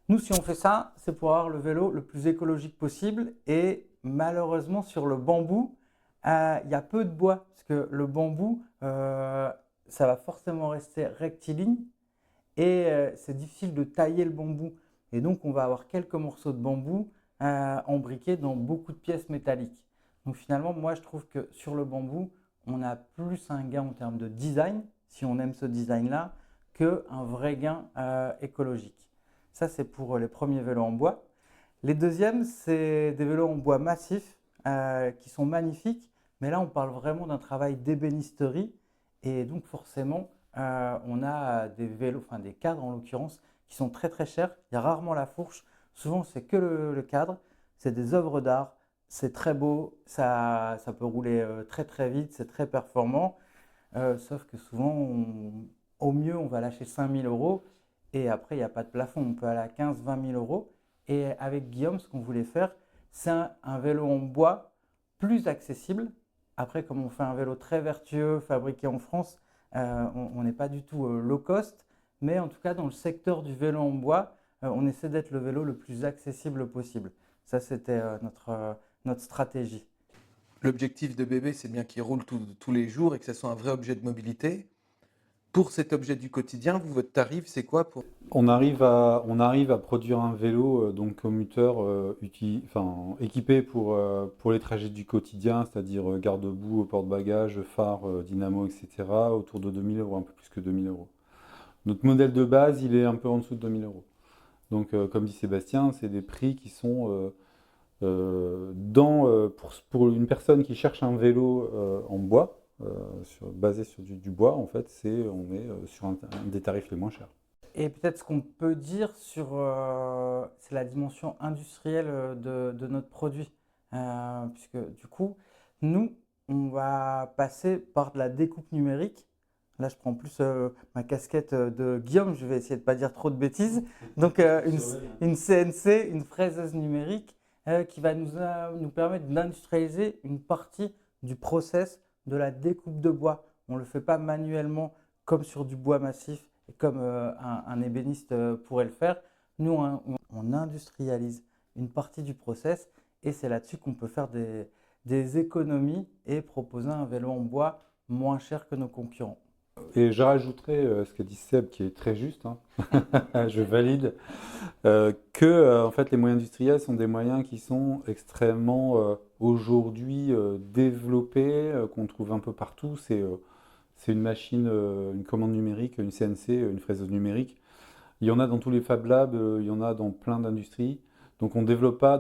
Nous, si on fait ça, c'est pour avoir le vélo le plus écologique possible. Et malheureusement, sur le bambou, il y a peu de bois. Parce que le bambou, ça va forcément rester rectiligne. Et c'est difficile de tailler le bambou. Et donc, on va avoir quelques morceaux de bambou embriqués dans beaucoup de pièces métalliques. Donc finalement, moi, je trouve que sur le bambou, on a plus un gain en termes de design, si on aime ce design-là, qu'un vrai gain écologique. Ça, c'est pour les premiers vélos en bois. Les deuxièmes, c'est des vélos en bois massif qui sont magnifiques. Mais là, on parle vraiment d'un travail d'ébénisterie. Et donc, forcément, on a des vélos, enfin des cadres en l'occurrence, qui sont très très chers. Il y a rarement la fourche. Souvent, c'est que le cadre. C'est des œuvres d'art. C'est très beau. Ça peut rouler très très vite. C'est très performant. Sauf que souvent, au mieux, on va lâcher 5 000 euros. Et après, il n'y a pas de plafond. On peut aller à 15 000 20 000 euros. Et avec Guillaume, ce qu'on voulait faire, c'est un vélo en bois plus accessible. Après, comme on fait un vélo très vertueux, fabriqué en France, on n'est pas du tout low cost. Mais en tout cas, dans le secteur du vélo en bois, on essaie d'être le vélo le plus accessible possible. Ça, c'était notre stratégie. L'objectif de bébé, c'est bien qu'il roule tous les jours et que ce soit un vrai objet de mobilité. Pour cet objet du quotidien, votre tarif, c'est quoi pour... On arrive à produire un vélo donc commuteur équipé pour les trajets du quotidien, c'est-à-dire garde-boue, porte-bagages, phare, dynamo, etc., autour de 2 000 euros, un peu plus que 2 000 euros. Notre modèle de base, il est un peu en dessous de 2 000 euros. Donc, comme dit Sébastien, c'est des prix qui sont pour une personne qui cherche un vélo en bois, basé sur du bois, en fait, on est sur un des tarifs les moins chers. Et peut-être ce qu'on peut dire c'est la dimension industrielle de notre produit. Puisque du coup, nous, on va passer par de la découpe numérique. Là, je prends plus ma casquette de Guillaume, je vais essayer de ne pas dire trop de bêtises. Donc, une CNC, une fraiseuse numérique, qui va nous permettre d'industrialiser une partie du process de la découpe de bois. On ne le fait pas manuellement comme sur du bois massif et comme un ébéniste pourrait le faire. Nous, on industrialise une partie du process et c'est là-dessus qu'on peut faire des économies et proposer un vélo en bois moins cher que nos concurrents. Et je rajouterais ce qu'a dit Seb, qui est très juste, hein. Je valide, en fait, les moyens industriels sont des moyens qui sont extrêmement aujourd'hui développés, qu'on trouve un peu partout. C'est une machine, une commande numérique, une CNC, une fraiseuse numérique. Il y en a dans tous les Fab Labs, il y en a dans plein d'industries. Donc on ne développe pas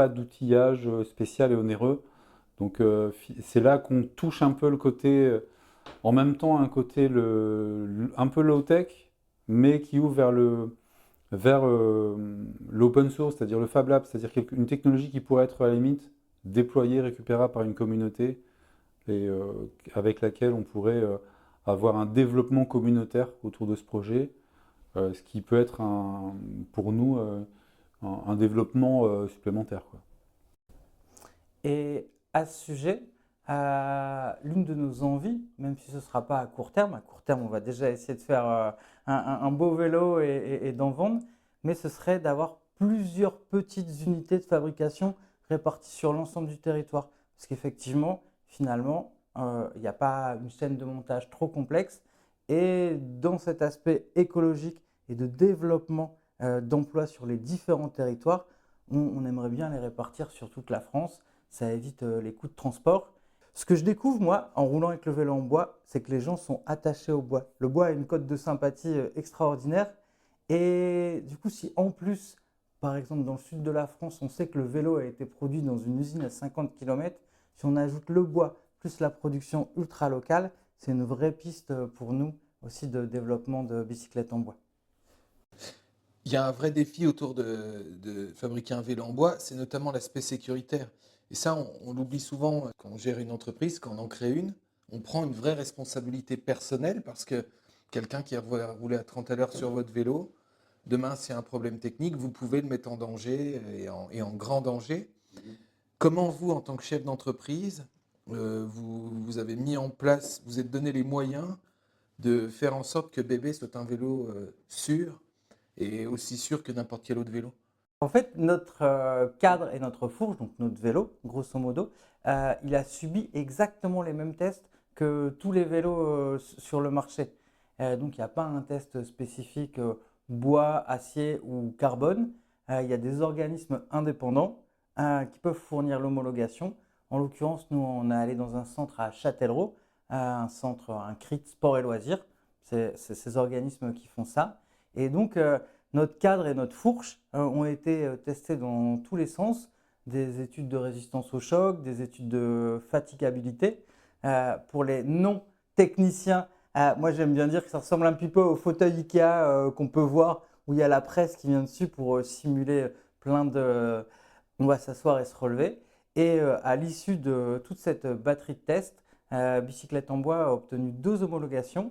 d'outillage spécial et onéreux. Donc c'est là qu'on touche un peu le côté, en même temps un côté un peu low-tech, mais qui ouvre vers l'open source, c'est-à-dire le Fab Lab, c'est-à-dire une technologie qui pourrait être à la limite déployée, récupérable par une communauté et avec laquelle on pourrait avoir un développement communautaire autour de ce projet, ce qui peut être pour nous un développement supplémentaire, quoi. Et à ce sujet, l'une de nos envies, même si ce ne sera pas à court terme, on va déjà essayer de faire un beau vélo et d'en vendre, mais ce serait d'avoir plusieurs petites unités de fabrication réparties sur l'ensemble du territoire. Parce qu'effectivement, finalement, il n'y a pas une chaîne de montage trop complexe. Et dans cet aspect écologique et de développement d'emplois sur les différents territoires, on aimerait bien les répartir sur toute la France. Ça évite les coûts de transport. Ce que je découvre, moi, en roulant avec le vélo en bois, c'est que les gens sont attachés au bois. Le bois a une cote de sympathie extraordinaire. Et du coup, si en plus, par exemple, dans le sud de la France, on sait que le vélo a été produit dans une usine à 50 km, si on ajoute le bois plus la production ultra locale, c'est une vraie piste pour nous aussi de développement de bicyclettes en bois. Il y a un vrai défi autour de fabriquer un vélo en bois, c'est notamment l'aspect sécuritaire. Et ça, on l'oublie souvent quand on gère une entreprise, quand on en crée une, on prend une vraie responsabilité personnelle parce que quelqu'un qui a roulé à 30 à l'heure sur votre vélo, demain, s'il y a un problème technique, vous pouvez le mettre en danger et en grand danger. Comment vous, en tant que chef d'entreprise, vous avez mis en place, vous êtes donné les moyens de faire en sorte que bébé soit un vélo sûr et aussi sûr que n'importe quel autre vélo? En fait, notre cadre et notre fourche, donc notre vélo, grosso modo, il a subi exactement les mêmes tests que tous les vélos sur le marché. Donc, il n'y a pas un test spécifique bois, acier ou carbone. Il y a des organismes indépendants qui peuvent fournir l'homologation. En l'occurrence, nous, on est allé dans un centre à Châtellerault, un CRIT sport et loisirs. C'est ces organismes qui font ça. Et donc, notre cadre et notre fourche ont été testés dans tous les sens, des études de résistance au choc, des études de fatigabilité. Pour les non-techniciens, moi j'aime bien dire que ça ressemble un petit peu au fauteuil Ikea qu'on peut voir où il y a la presse qui vient dessus pour simuler plein de... On va s'asseoir et se relever. Et à l'issue de toute cette batterie de tests, Bicyclette en bois a obtenu 2 homologations,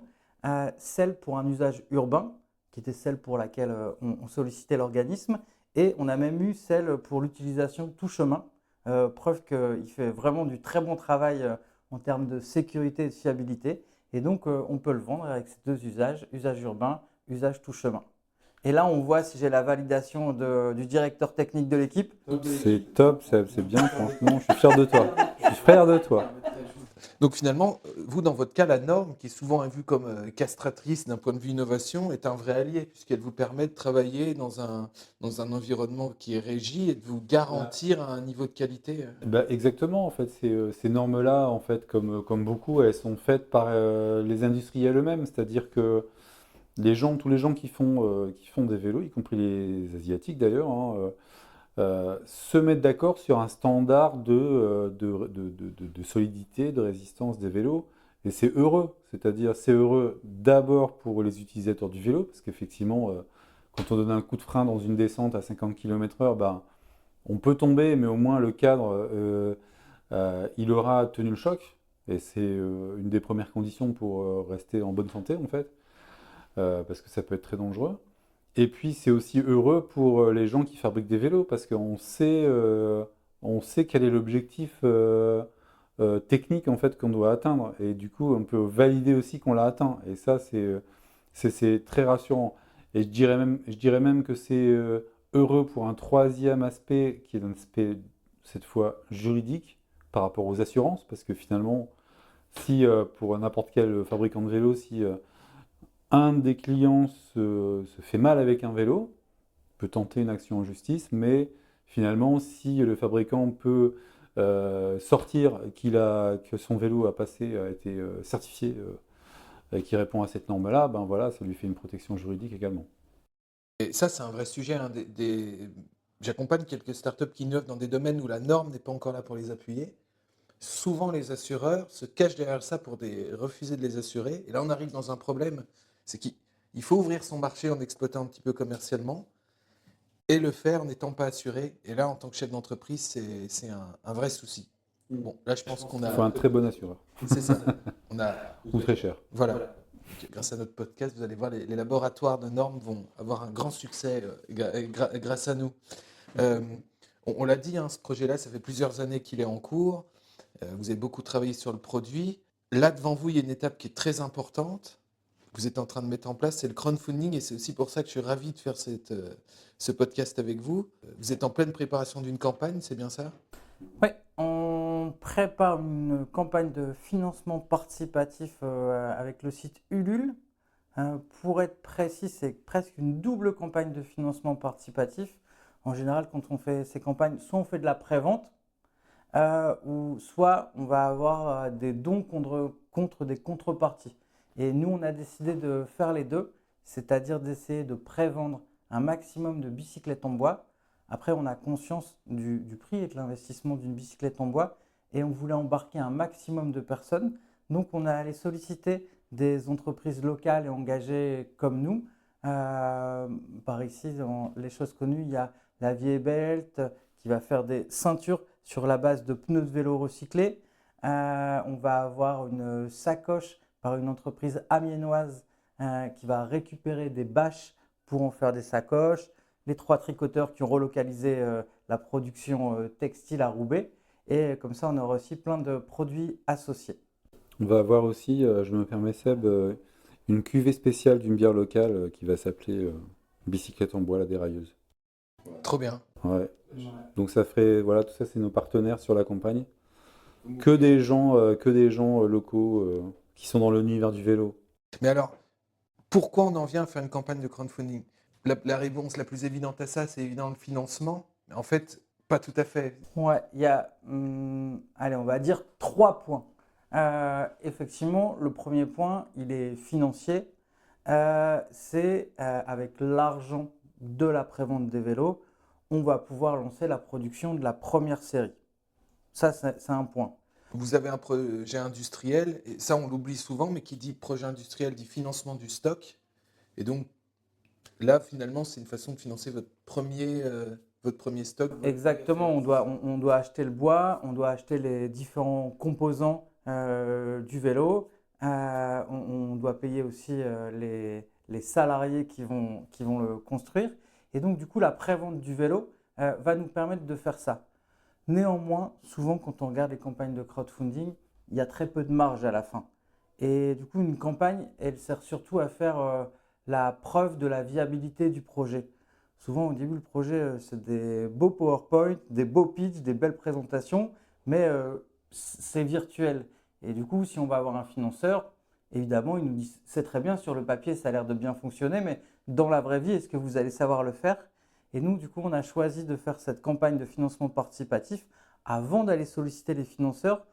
celle pour un usage urbain, qui était celle pour laquelle on sollicitait l'organisme. Et on a même eu celle pour l'utilisation tout chemin, preuve qu'il fait vraiment du très bon travail en termes de sécurité et de fiabilité. Et donc, on peut le vendre avec ces 2 usages, usage urbain, usage tout chemin. Et là, on voit si j'ai la validation du directeur technique de l'équipe. C'est top, c'est bien, franchement, je suis fier de toi. Je suis fier de toi. Donc finalement, vous, dans votre cas, la norme, qui est souvent vue comme castratrice d'un point de vue innovation, est un vrai allié, puisqu'elle vous permet de travailler dans un environnement qui est régi et de vous garantir un niveau de qualité. Bah, exactement, en fait, ces normes-là, en fait, comme beaucoup, elles sont faites par les industriels eux-mêmes, c'est-à-dire que tous les gens qui font des vélos, y compris les Asiatiques d'ailleurs, hein, se mettent d'accord sur un standard de solidité, de résistance des vélos. Et c'est heureux, c'est-à-dire c'est heureux d'abord pour les utilisateurs du vélo, parce qu'effectivement, quand on donne un coup de frein dans une descente à 50 km/h, ben, on peut tomber, mais au moins le cadre, il aura tenu le choc. Et c'est une des premières conditions pour rester en bonne santé, en fait, parce que ça peut être très dangereux. Et puis c'est aussi heureux pour les gens qui fabriquent des vélos parce on sait quel est l'objectif technique en fait qu'on doit atteindre et du coup on peut valider aussi qu'on l'a atteint et ça c'est très rassurant et je dirais même que c'est heureux pour un troisième aspect qui est un aspect cette fois juridique par rapport aux assurances parce que finalement si pour n'importe quel fabricant de vélo si un des clients se fait mal avec un vélo, peut tenter une action en justice, mais finalement, si le fabricant peut sortir que son vélo a été certifié et qui répond à cette norme-là, ben voilà, ça lui fait une protection juridique également. Et ça, c'est un vrai sujet, hein, J'accompagne quelques startups qui innovent dans des domaines où la norme n'est pas encore là pour les appuyer. Souvent, les assureurs se cachent derrière ça pour refuser de les assurer. Et là, on arrive dans un problème, c'est qu'il faut ouvrir son marché en exploitant un petit peu commercialement et le faire en n'étant pas assuré. Et là, en tant que chef d'entreprise, c'est un vrai souci. Bon, là, je pense qu'on Il a. faut un très bon assureur. C'est ça. On a. Ou très cher. Voilà. Grâce à notre podcast, vous allez voir, les laboratoires de normes vont avoir un grand succès grâce à nous. Euh, on l'a dit, hein, ce projet-là, ça fait plusieurs années qu'il est en cours. Vous avez beaucoup travaillé sur le produit. Là, devant vous, il y a une étape qui est très importante. Vous êtes en train de mettre en place, c'est le crowdfunding, et c'est aussi pour ça que je suis ravi de faire ce podcast avec vous. Vous êtes en pleine préparation d'une campagne, c'est bien ça? Oui, on prépare une campagne de financement participatif avec le site Ulule. Pour être précis, c'est presque une double campagne de financement participatif. En général, quand on fait ces campagnes, soit on fait de la prévente, ou soit on va avoir des dons contre des contreparties. Et nous, on a décidé de faire les deux, c'est-à-dire d'essayer de prévendre un maximum de bicyclettes en bois. Après, on a conscience du prix et de l'investissement d'une bicyclette en bois et on voulait embarquer un maximum de personnes. Donc, on a allé solliciter des entreprises locales et engagées comme nous. Par ici, dans les choses connues, il y a la Vieille Belt qui va faire des ceintures sur la base de pneus de vélo recyclés. On va avoir une sacoche par une entreprise amiénoise qui va récupérer des bâches pour en faire des sacoches. Les 3 tricoteurs qui ont relocalisé la production textile à Roubaix. Et comme ça, on aura aussi plein de produits associés. On va avoir aussi, je me permets Seb, une cuvée spéciale d'une bière locale qui va s'appeler Bicyclette en bois la dérailleuse. Trop bien. Ouais. Donc ça ferait, voilà, tout ça c'est nos partenaires sur la campagne. Que des gens locaux qui sont dans l'univers du vélo. Mais alors, pourquoi on en vient à faire une campagne de crowdfunding? La réponse la plus évidente à ça, c'est évidemment le financement. Mais en fait, pas tout à fait. Ouais, il y a, allez, on va dire 3 points. Effectivement, le premier point, il est financier. C'est avec l'argent de la prévente des vélos, on va pouvoir lancer la production de la première série. Ça, c'est un point. Vous avez un projet industriel, et ça on l'oublie souvent, mais qui dit projet industriel dit financement du stock. Et donc là, finalement, c'est une façon de financer votre premier stock. Exactement, on doit acheter le bois, on doit acheter les différents composants du vélo, on doit payer aussi les salariés qui vont le construire. Et donc, du coup, la prévente du vélo va nous permettre de faire ça. Néanmoins, souvent, quand on regarde les campagnes de crowdfunding, il y a très peu de marge à la fin. Et du coup, une campagne, elle sert surtout à faire la preuve de la viabilité du projet. Souvent, au début, le projet, c'est des beaux PowerPoint, des beaux pitchs, des belles présentations, mais c'est virtuel. Et du coup, si on va avoir un financeur, évidemment, il nous dit, c'est très bien, sur le papier, ça a l'air de bien fonctionner, mais dans la vraie vie, est-ce que vous allez savoir le faire? Et nous, du coup, on a choisi de faire cette campagne de financement participatif avant d'aller solliciter les financeurs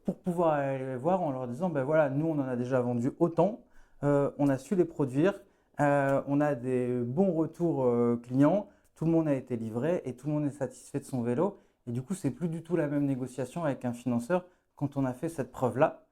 pour pouvoir aller les voir en leur disant, ben voilà, nous, on en a déjà vendu autant, on a su les produire, on a des bons retours clients, tout le monde a été livré et tout le monde est satisfait de son vélo. Et du coup, c'est plus du tout la même négociation avec un financeur quand on a fait cette preuve-là.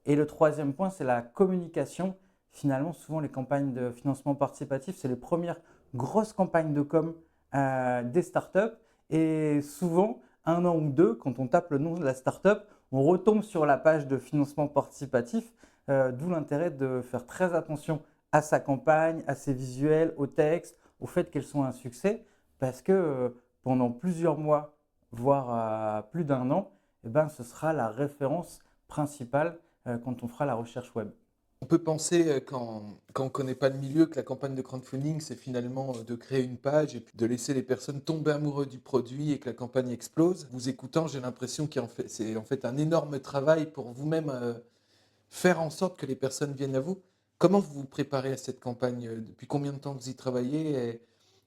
Et le troisième point, c'est la communication. Finalement, souvent, les campagnes de financement participatif, c'est les premières grosses campagnes de com des startups. Et souvent, 1 an ou 2, quand on tape le nom de la startup, on retombe sur la page de financement participatif, d'où l'intérêt de faire très attention à sa campagne, à ses visuels, au texte, au fait qu'elles soient un succès, parce que pendant plusieurs mois, voire plus d'1 an, eh ben, ce sera la référence principale quand on fera la recherche web. On peut penser, quand on ne connaît pas le milieu, que la campagne de crowdfunding, c'est finalement de créer une page et puis de laisser les personnes tomber amoureux du produit et que la campagne explose. Vous écoutant, j'ai l'impression que c'est en fait un énorme travail pour vous-même faire en sorte que les personnes viennent à vous. Comment vous vous préparez à cette campagne? Depuis combien de temps vous y travaillez? Et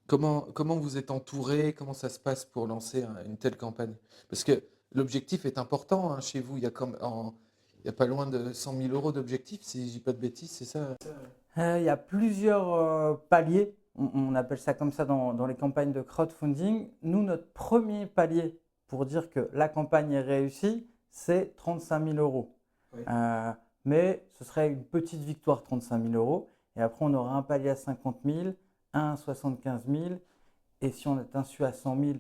comment vous êtes entouré? Comment ça se passe pour lancer une telle campagne? Parce que l'objectif est important, hein, chez vous. Il y a pas loin de 100 000 euros d'objectif, si je dis pas de bêtises, c'est ça? Il y a plusieurs paliers, on appelle ça comme ça dans les campagnes de crowdfunding. Nous, notre premier palier pour dire que la campagne est réussie, c'est 35 000 euros. Oui. Mais ce serait une petite victoire, 35 000 euros. Et après, on aura un palier à 50 000, un à 75 000. Et si on atteint celui à 100 000,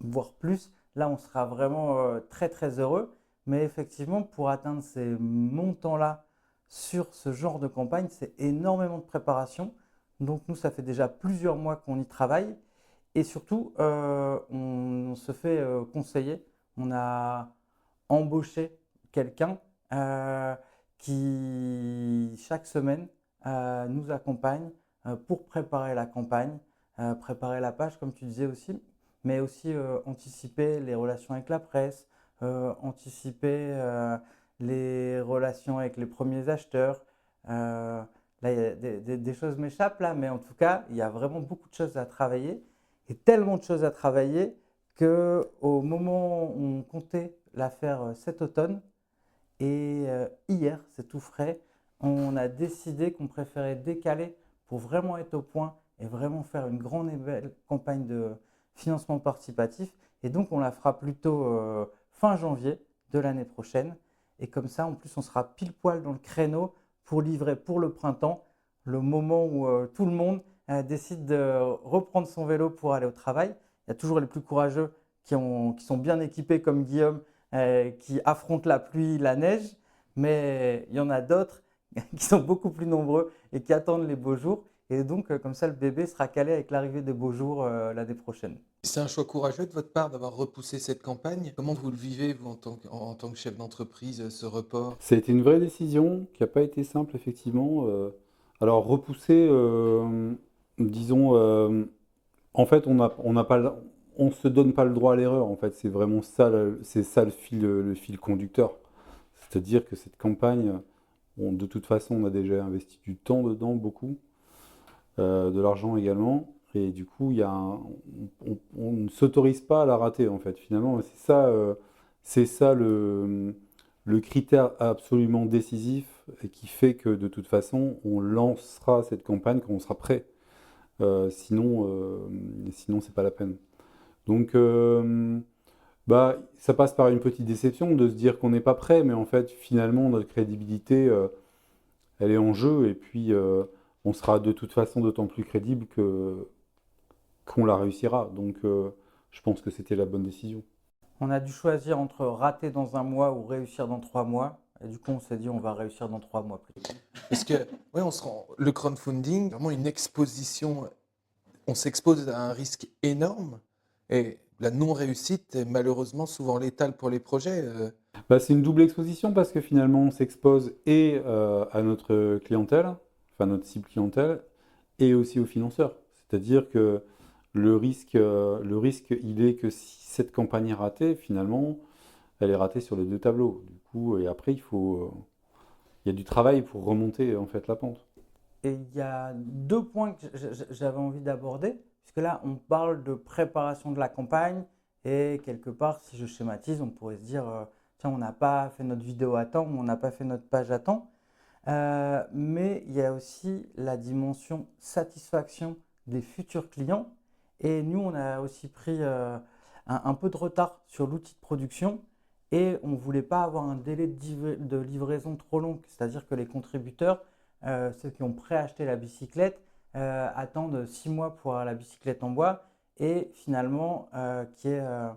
voire plus, là, on sera vraiment très, très heureux. Mais effectivement, pour atteindre ces montants-là sur ce genre de campagne, c'est énormément de préparation. Donc, nous, ça fait déjà plusieurs mois qu'on y travaille. Et surtout, on se fait conseiller. On a embauché quelqu'un euh, qui, chaque semaine, nous accompagne pour préparer la campagne, préparer la page, comme tu disais aussi, mais aussi anticiper les relations avec la presse, anticiper les relations avec les premiers acheteurs. Là, il y a des choses m'échappent là, mais en tout cas, il y a vraiment beaucoup de choses à travailler et tellement de choses à travailler qu'au moment où on comptait la faire cet automne, et hier, c'est tout frais, on a décidé qu'on préférait décaler pour vraiment être au point et vraiment faire une grande et belle campagne de financement participatif. Et donc, on la fera plutôt fin janvier de l'année prochaine. Et comme ça, en plus, on sera pile poil dans le créneau pour livrer pour le printemps, le moment où tout le monde décide de reprendre son vélo pour aller au travail. Il y a toujours les plus courageux qui sont bien équipés comme Guillaume, qui affrontent la pluie, la neige, mais il y en a d'autres qui sont beaucoup plus nombreux et qui attendent les beaux jours. Et donc, comme ça, le bébé sera calé avec l'arrivée des beaux jours l'année prochaine. C'est un choix courageux de votre part d'avoir repoussé cette campagne. Comment vous le vivez, vous, en tant que chef d'entreprise, ce report? Ça a été une vraie décision qui n'a pas été simple, effectivement. Alors, repousser, disons, en fait, on n'a pas, on se donne pas le droit à l'erreur. En fait, c'est vraiment ça, c'est ça le fil conducteur. C'est-à-dire que cette campagne, de toute façon, on a déjà investi du temps dedans, beaucoup, de l'argent également. Et du coup, on ne s'autorise pas à la rater, en fait. Finalement, c'est ça le critère absolument décisif et qui fait que, de toute façon, on lancera cette campagne quand on sera prêt. Sinon, c'est pas la peine. Donc, ça passe par une petite déception de se dire qu'on n'est pas prêt, mais en fait, finalement, notre crédibilité, elle est en jeu, et puis on sera de toute façon d'autant plus crédible qu'on la réussira. Donc, je pense que c'était la bonne décision. On a dû choisir entre rater dans un mois ou réussir dans 3 mois. Et du coup, on s'est dit on va réussir dans 3 mois plutôt. Parce que, ouais, le crowdfunding, vraiment une exposition, on s'expose à un risque énorme et la non-réussite est malheureusement souvent létale pour les projets. C'est une double exposition parce que finalement, on s'expose à notre clientèle, enfin notre cible clientèle, et aussi aux financeurs. C'est-à-dire que le risque, il est que si cette campagne est ratée, finalement, elle est ratée sur les deux tableaux. Du coup, et après, il y a du travail pour remonter en fait la pente. Et il y a 2 points que j'avais envie d'aborder, puisque là, on parle de préparation de la campagne, et quelque part, si je schématise, on pourrait se dire, tiens, on n'a pas fait notre vidéo à temps, ou on n'a pas fait notre page à temps. Mais il y a aussi la dimension satisfaction des futurs clients. Et nous, on a aussi pris un peu de retard sur l'outil de production, et on ne voulait pas avoir un délai de livraison trop long, c'est-à-dire que les contributeurs, ceux qui ont préacheté la bicyclette, attendent 6 mois pour avoir la bicyclette en bois, et finalement qu'il y ait une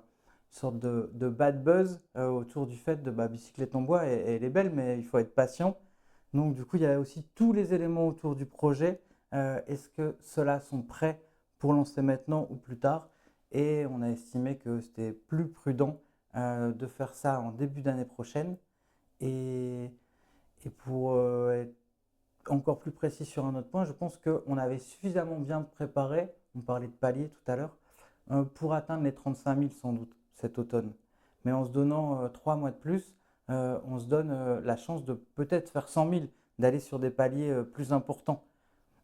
sorte de bad buzz autour du fait de bicyclette en bois, et elle est belle, mais il faut être patient. Donc du coup, il y a aussi tous les éléments autour du projet. Est-ce que ceux-là sont prêts pour lancer maintenant ou plus tard? Et on a estimé que c'était plus prudent de faire ça en début d'année prochaine. Et, et pour être encore plus précis sur un autre point, je pense qu'on avait suffisamment bien préparé, on parlait de palier tout à l'heure, pour atteindre les 35 000 sans doute cet automne. Mais en se donnant 3 mois de plus, on se donne la chance de peut-être faire 100 000, d'aller sur des paliers plus importants.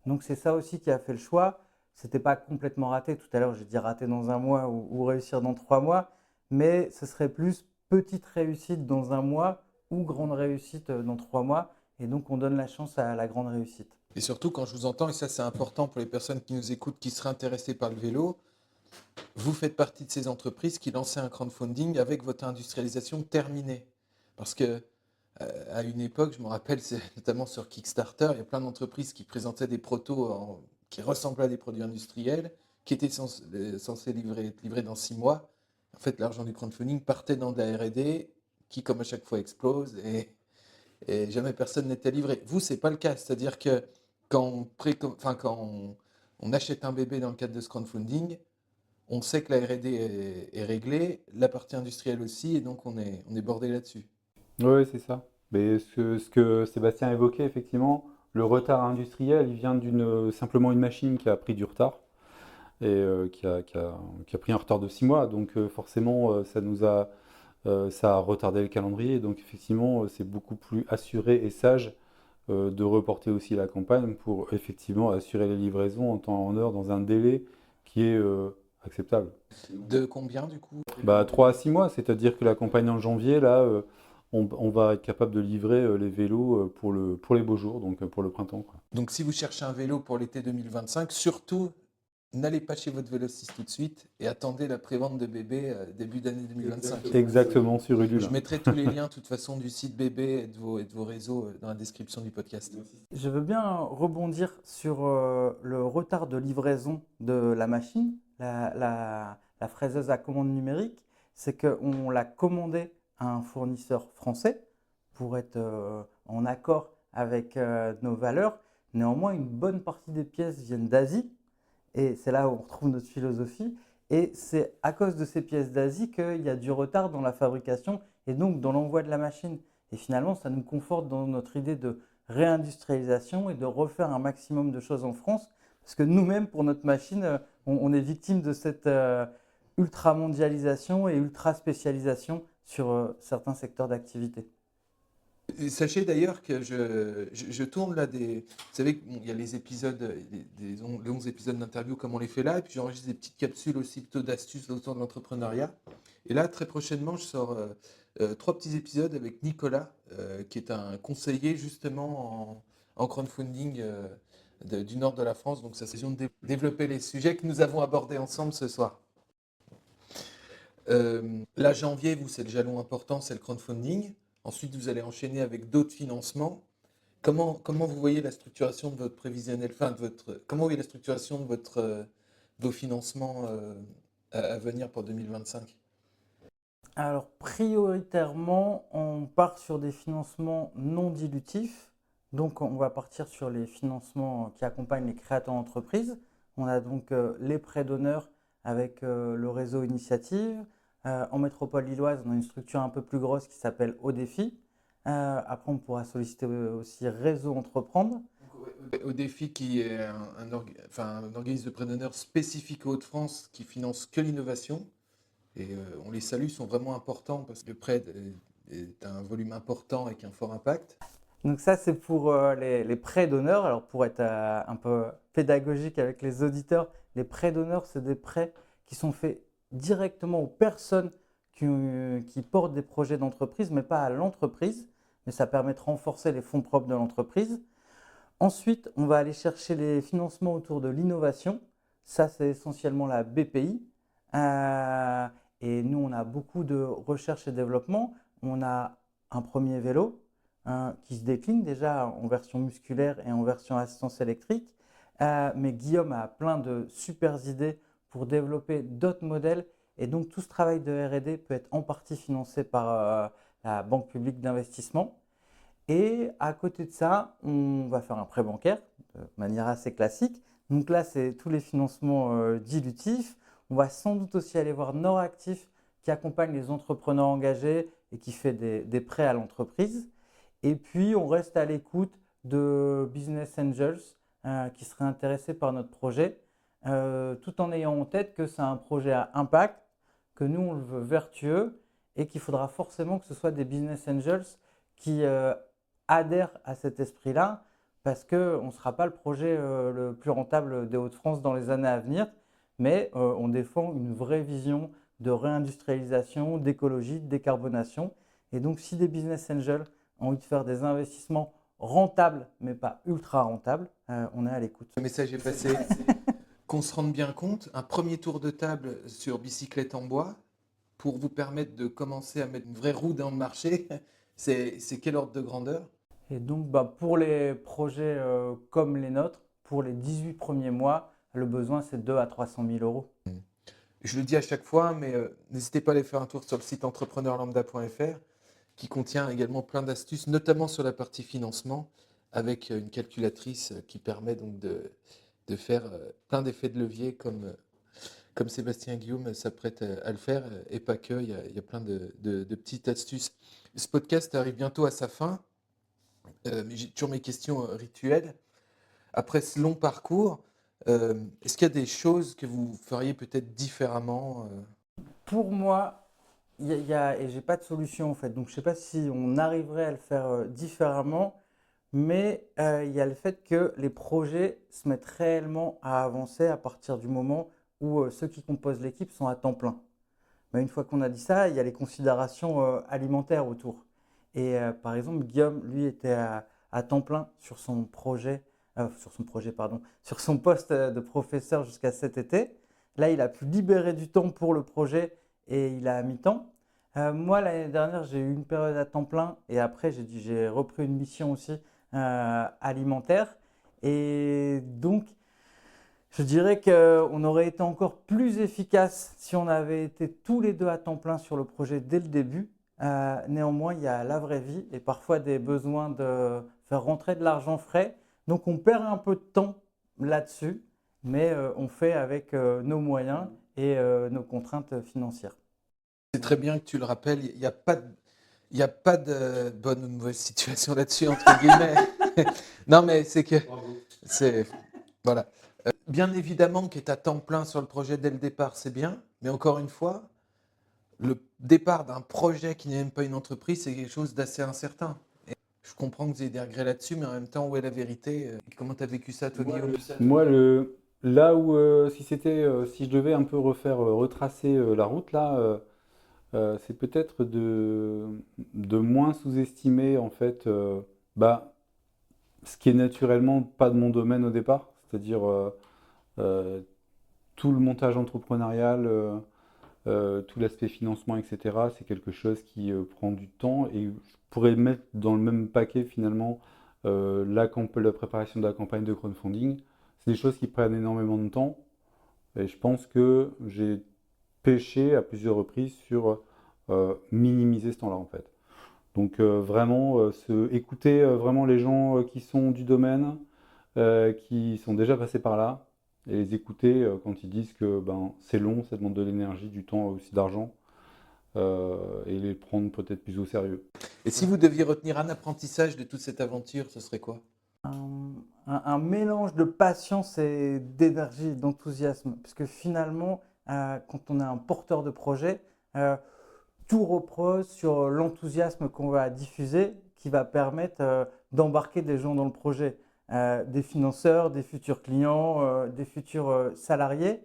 Donc c'est ça aussi qui a fait le choix. C'était pas complètement raté. Tout à l'heure, j'ai dit raté dans un mois ou réussir dans 3 mois, mais ce serait plus petite réussite dans un mois ou grande réussite dans 3 mois. Et donc on donne la chance à la grande réussite. Et surtout, quand je vous entends, et ça c'est important pour les personnes qui nous écoutent, qui seraient intéressées par le vélo, vous faites partie de ces entreprises qui lançaient un crowdfunding avec votre industrialisation terminée. Parce que à une époque, je me rappelle, c'est notamment sur Kickstarter, il y a plein d'entreprises qui présentaient des protos qui ressemblaient à des produits industriels, qui étaient censés être livrés dans 6 mois. En fait, l'argent du crowdfunding partait dans de la R&D qui, comme à chaque fois, explose et jamais personne n'était livré. Vous, c'est pas le cas. C'est-à-dire que quand on achète un bébé dans le cadre de ce crowdfunding, on sait que la R&D est réglée, la partie industrielle aussi, et donc on est bordé là-dessus. Oui, c'est ça. Mais ce que Sébastien évoquait, effectivement, le retard industriel, il vient simplement une machine qui a pris du retard et qui a pris un retard de 6 mois. Donc forcément, ça a retardé le calendrier. Donc effectivement, c'est beaucoup plus assuré et sage de reporter aussi la campagne pour effectivement assurer les livraisons en temps et en heure dans un délai qui est acceptable. De combien, du coup? 3 à 6 mois, c'est-à-dire que la campagne en janvier, là, on va être capable de livrer les vélos pour les beaux jours, donc pour le printemps, quoi. Donc, si vous cherchez un vélo pour l'été 2025, surtout, n'allez pas chez votre vélociste tout de suite et attendez la prévente de bébé début d'année 2025. Exactement, sur Ulule. Je mettrai tous les liens, de toute façon, du site bébé et de vos réseaux dans la description du podcast. Je veux bien rebondir sur le retard de livraison de la machine, la fraiseuse à commande numérique. C'est qu'on l'a commandée à un fournisseur français pour être en accord avec nos valeurs. Néanmoins, une bonne partie des pièces viennent d'Asie et c'est là où on retrouve notre philosophie. Et c'est à cause de ces pièces d'Asie qu'il y a du retard dans la fabrication et donc dans l'envoi de la machine. Et finalement, ça nous conforte dans notre idée de réindustrialisation et de refaire un maximum de choses en France. Parce que nous-mêmes, pour notre machine, on est victime de cette ultra-mondialisation et ultra-spécialisation sur certains secteurs d'activité. Et sachez d'ailleurs que je tourne là des. Vous savez qu'il y a les épisodes, les 11 épisodes d'interview comme on les fait là, et puis j'enregistre des petites capsules aussi plutôt d'astuces autour de l'entrepreneuriat. Et là, très prochainement, je sors 3 petits épisodes avec Nicolas, qui est un conseiller justement en crowdfunding du nord de la France. Donc, ça c'est l'occasion de développer les sujets que nous avons abordés ensemble ce soir. Là, janvier, vous, c'est le jalon important, c'est le crowdfunding. Ensuite, vous allez enchaîner avec d'autres financements. Comment vous voyez la structuration de votre prévisionnel, comment vous voyez la structuration de vos financements à venir pour 2025? Alors, prioritairement, on part sur des financements non dilutifs. Donc, on va partir sur les financements qui accompagnent les créateurs d'entreprises. On a donc les prêts d'honneur avec le réseau Initiative. En métropole lilloise, on a une structure un peu plus grosse qui s'appelle Au Défi. Après, on pourra solliciter aussi Réseau Entreprendre. Au défi qui est un organisme de prêt d'honneur spécifique aux Hauts-de-France qui finance que l'innovation. Et on les salue, sont vraiment importants parce que le prêt est un volume important avec un fort impact. Donc ça, c'est pour les prêts d'honneur. Alors pour être un peu pédagogique avec les auditeurs, les prêts d'honneur, c'est des prêts qui sont faits directement aux personnes qui portent des projets d'entreprise, mais pas à l'entreprise. Mais ça permet de renforcer les fonds propres de l'entreprise. Ensuite, on va aller chercher les financements autour de l'innovation. Ça, c'est essentiellement la BPI. Et nous, on a beaucoup de recherche et développement. On a un premier vélo qui se décline déjà en version musculaire et en version assistance électrique. Mais Guillaume a plein de super idées pour développer d'autres modèles. Et donc, tout ce travail de R&D peut être en partie financé par la Banque publique d'investissement. Et à côté de ça, on va faire un prêt bancaire de manière assez classique. Donc là, c'est tous les financements dilutifs. On va sans doute aussi aller voir Noractif qui accompagne les entrepreneurs engagés et qui fait des prêts à l'entreprise. Et puis, on reste à l'écoute de Business Angels qui seraient intéressés par notre projet, tout en ayant en tête que c'est un projet à impact, que nous, on le veut vertueux et qu'il faudra forcément que ce soit des Business Angels qui adhèrent à cet esprit-là parce qu'on ne sera pas le projet le plus rentable des Hauts-de-France dans les années à venir, mais on défend une vraie vision de réindustrialisation, d'écologie, de décarbonation. Et donc, si des Business Angels ont envie de faire des investissements rentables, mais pas ultra rentables, on est à l'écoute. Le message est passé. Qu'on se rende bien compte, un premier tour de table sur bicyclette en bois pour vous permettre de commencer à mettre une vraie roue dans le marché, c'est quel ordre de grandeur? Et donc, pour les projets comme les nôtres, pour les 18 premiers mois, le besoin, c'est 200 à 300 000 euros. Je le dis à chaque fois, mais n'hésitez pas à aller faire un tour sur le site entrepreneurlambda.fr qui contient également plein d'astuces, notamment sur la partie financement, avec une calculatrice qui permet donc de faire plein d'effets de levier comme Sébastien Guillaume s'apprête à le faire, et pas que, il y a plein de petites astuces. Ce podcast arrive bientôt à sa fin, mais j'ai toujours mes questions rituelles. Après ce long parcours, est-ce qu'il y a des choses que vous feriez peut-être différemment Pour moi, et j'ai pas de solution en fait, donc je sais pas si on arriverait à le faire différemment, mais il y a le fait que les projets se mettent réellement à avancer à partir du moment où ceux qui composent l'équipe sont à temps plein. Mais une fois qu'on a dit ça, il y a les considérations alimentaires autour. Et par exemple, Guillaume, lui, était à temps plein sur son projet, pardon, sur son poste de professeur jusqu'à cet été. Là, il a pu libérer du temps pour le projet et il a à mi-temps. Moi, l'année dernière, j'ai eu une période à temps plein et après, j'ai repris une mission aussi alimentaire. Et donc, je dirais qu'on aurait été encore plus efficace si on avait été tous les deux à temps plein sur le projet dès le début. Néanmoins, il y a la vraie vie et parfois des besoins de faire rentrer de l'argent frais. Donc, on perd un peu de temps là-dessus, mais on fait avec nos moyens et nos contraintes financières. C'est très bien que tu le rappelles, il y a pas de bonne ou de mauvaise situation là-dessus, entre guillemets. Non, mais c'est que c'est. Voilà. Bien évidemment qu'être à temps plein sur le projet dès le départ, c'est bien, mais encore une fois, le départ d'un projet qui n'est même pas une entreprise, c'est quelque chose d'assez incertain. Et je comprends que vous ayez des regrets là-dessus, mais en même temps, où est la vérité? Comment tu as vécu ça, toi, Guillaume? Moi, là où, si je devais un peu retracer la route, là, c'est peut-être de moins sous-estimer, en fait, bah, ce qui est naturellement pas de mon domaine au départ, c'est-à-dire euh, tout le montage entrepreneurial, tout l'aspect financement, etc. C'est quelque chose qui prend du temps et je pourrais mettre dans le même paquet finalement la préparation de la campagne de crowdfunding. C'est des choses qui prennent énormément de temps et je pense que j'ai pêché à plusieurs reprises sur minimiser ce temps-là en fait. Donc vraiment, écouter vraiment les gens qui sont du domaine, qui sont déjà passés par là, et les écouter quand ils disent que ben, c'est long, ça demande de l'énergie, du temps, aussi d'argent, et les prendre peut-être plus au sérieux. Et si vous deviez retenir un apprentissage de toute cette aventure, ce serait quoi? Un mélange de patience et d'énergie, d'enthousiasme. Parce que finalement, quand on est un porteur de projet, tout repose sur l'enthousiasme qu'on va diffuser qui va permettre d'embarquer des gens dans le projet, des financeurs, des futurs clients, des futurs salariés.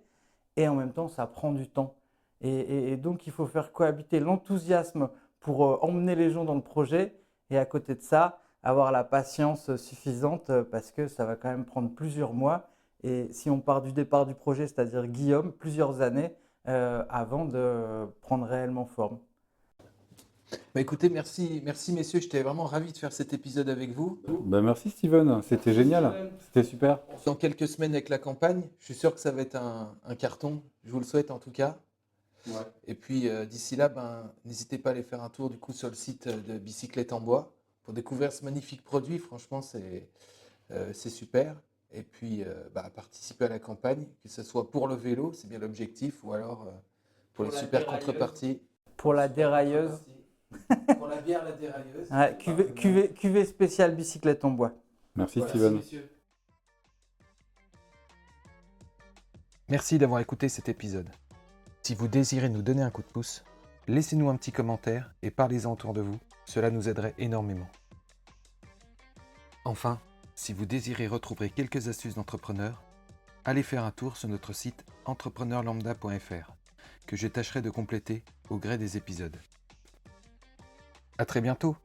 Et en même temps, ça prend du temps. Et donc, il faut faire cohabiter l'enthousiasme pour emmener les gens dans le projet et à côté de ça, avoir la patience suffisante parce que ça va quand même prendre plusieurs mois. Et si on part du départ du projet, c'est-à-dire Guillaume, plusieurs années avant de prendre réellement forme. Bah écoutez, merci, merci messieurs, j'étais vraiment ravi de faire cet épisode avec vous. Ben, merci Steven, c'était génial, c'était super. Dans quelques semaines avec la campagne, je suis sûr que ça va être un carton, je vous le souhaite en tout cas. Ouais. Et puis d'ici là, ben, n'hésitez pas à aller faire un tour du coup sur le site de Bicyclette en Bois pour découvrir ce magnifique produit. Franchement, c'est super. Et puis bah, participer à la campagne, que ce soit pour le vélo, c'est bien l'objectif, ou alors pour les super contreparties. Pour la dérailleuse, Pour la bière, la dérailleuse. ouais, cuvée spéciale bicyclette en bois. Merci Voilà, Steven. messieurs. Merci d'avoir écouté cet épisode. Si vous désirez nous donner un coup de pouce, laissez-nous un petit commentaire et parlez-en autour de vous, cela nous aiderait énormément. Enfin, si vous désirez retrouver quelques astuces d'entrepreneurs, allez faire un tour sur notre site entrepreneurlambda.fr, que je tâcherai de compléter au gré des épisodes. À très bientôt!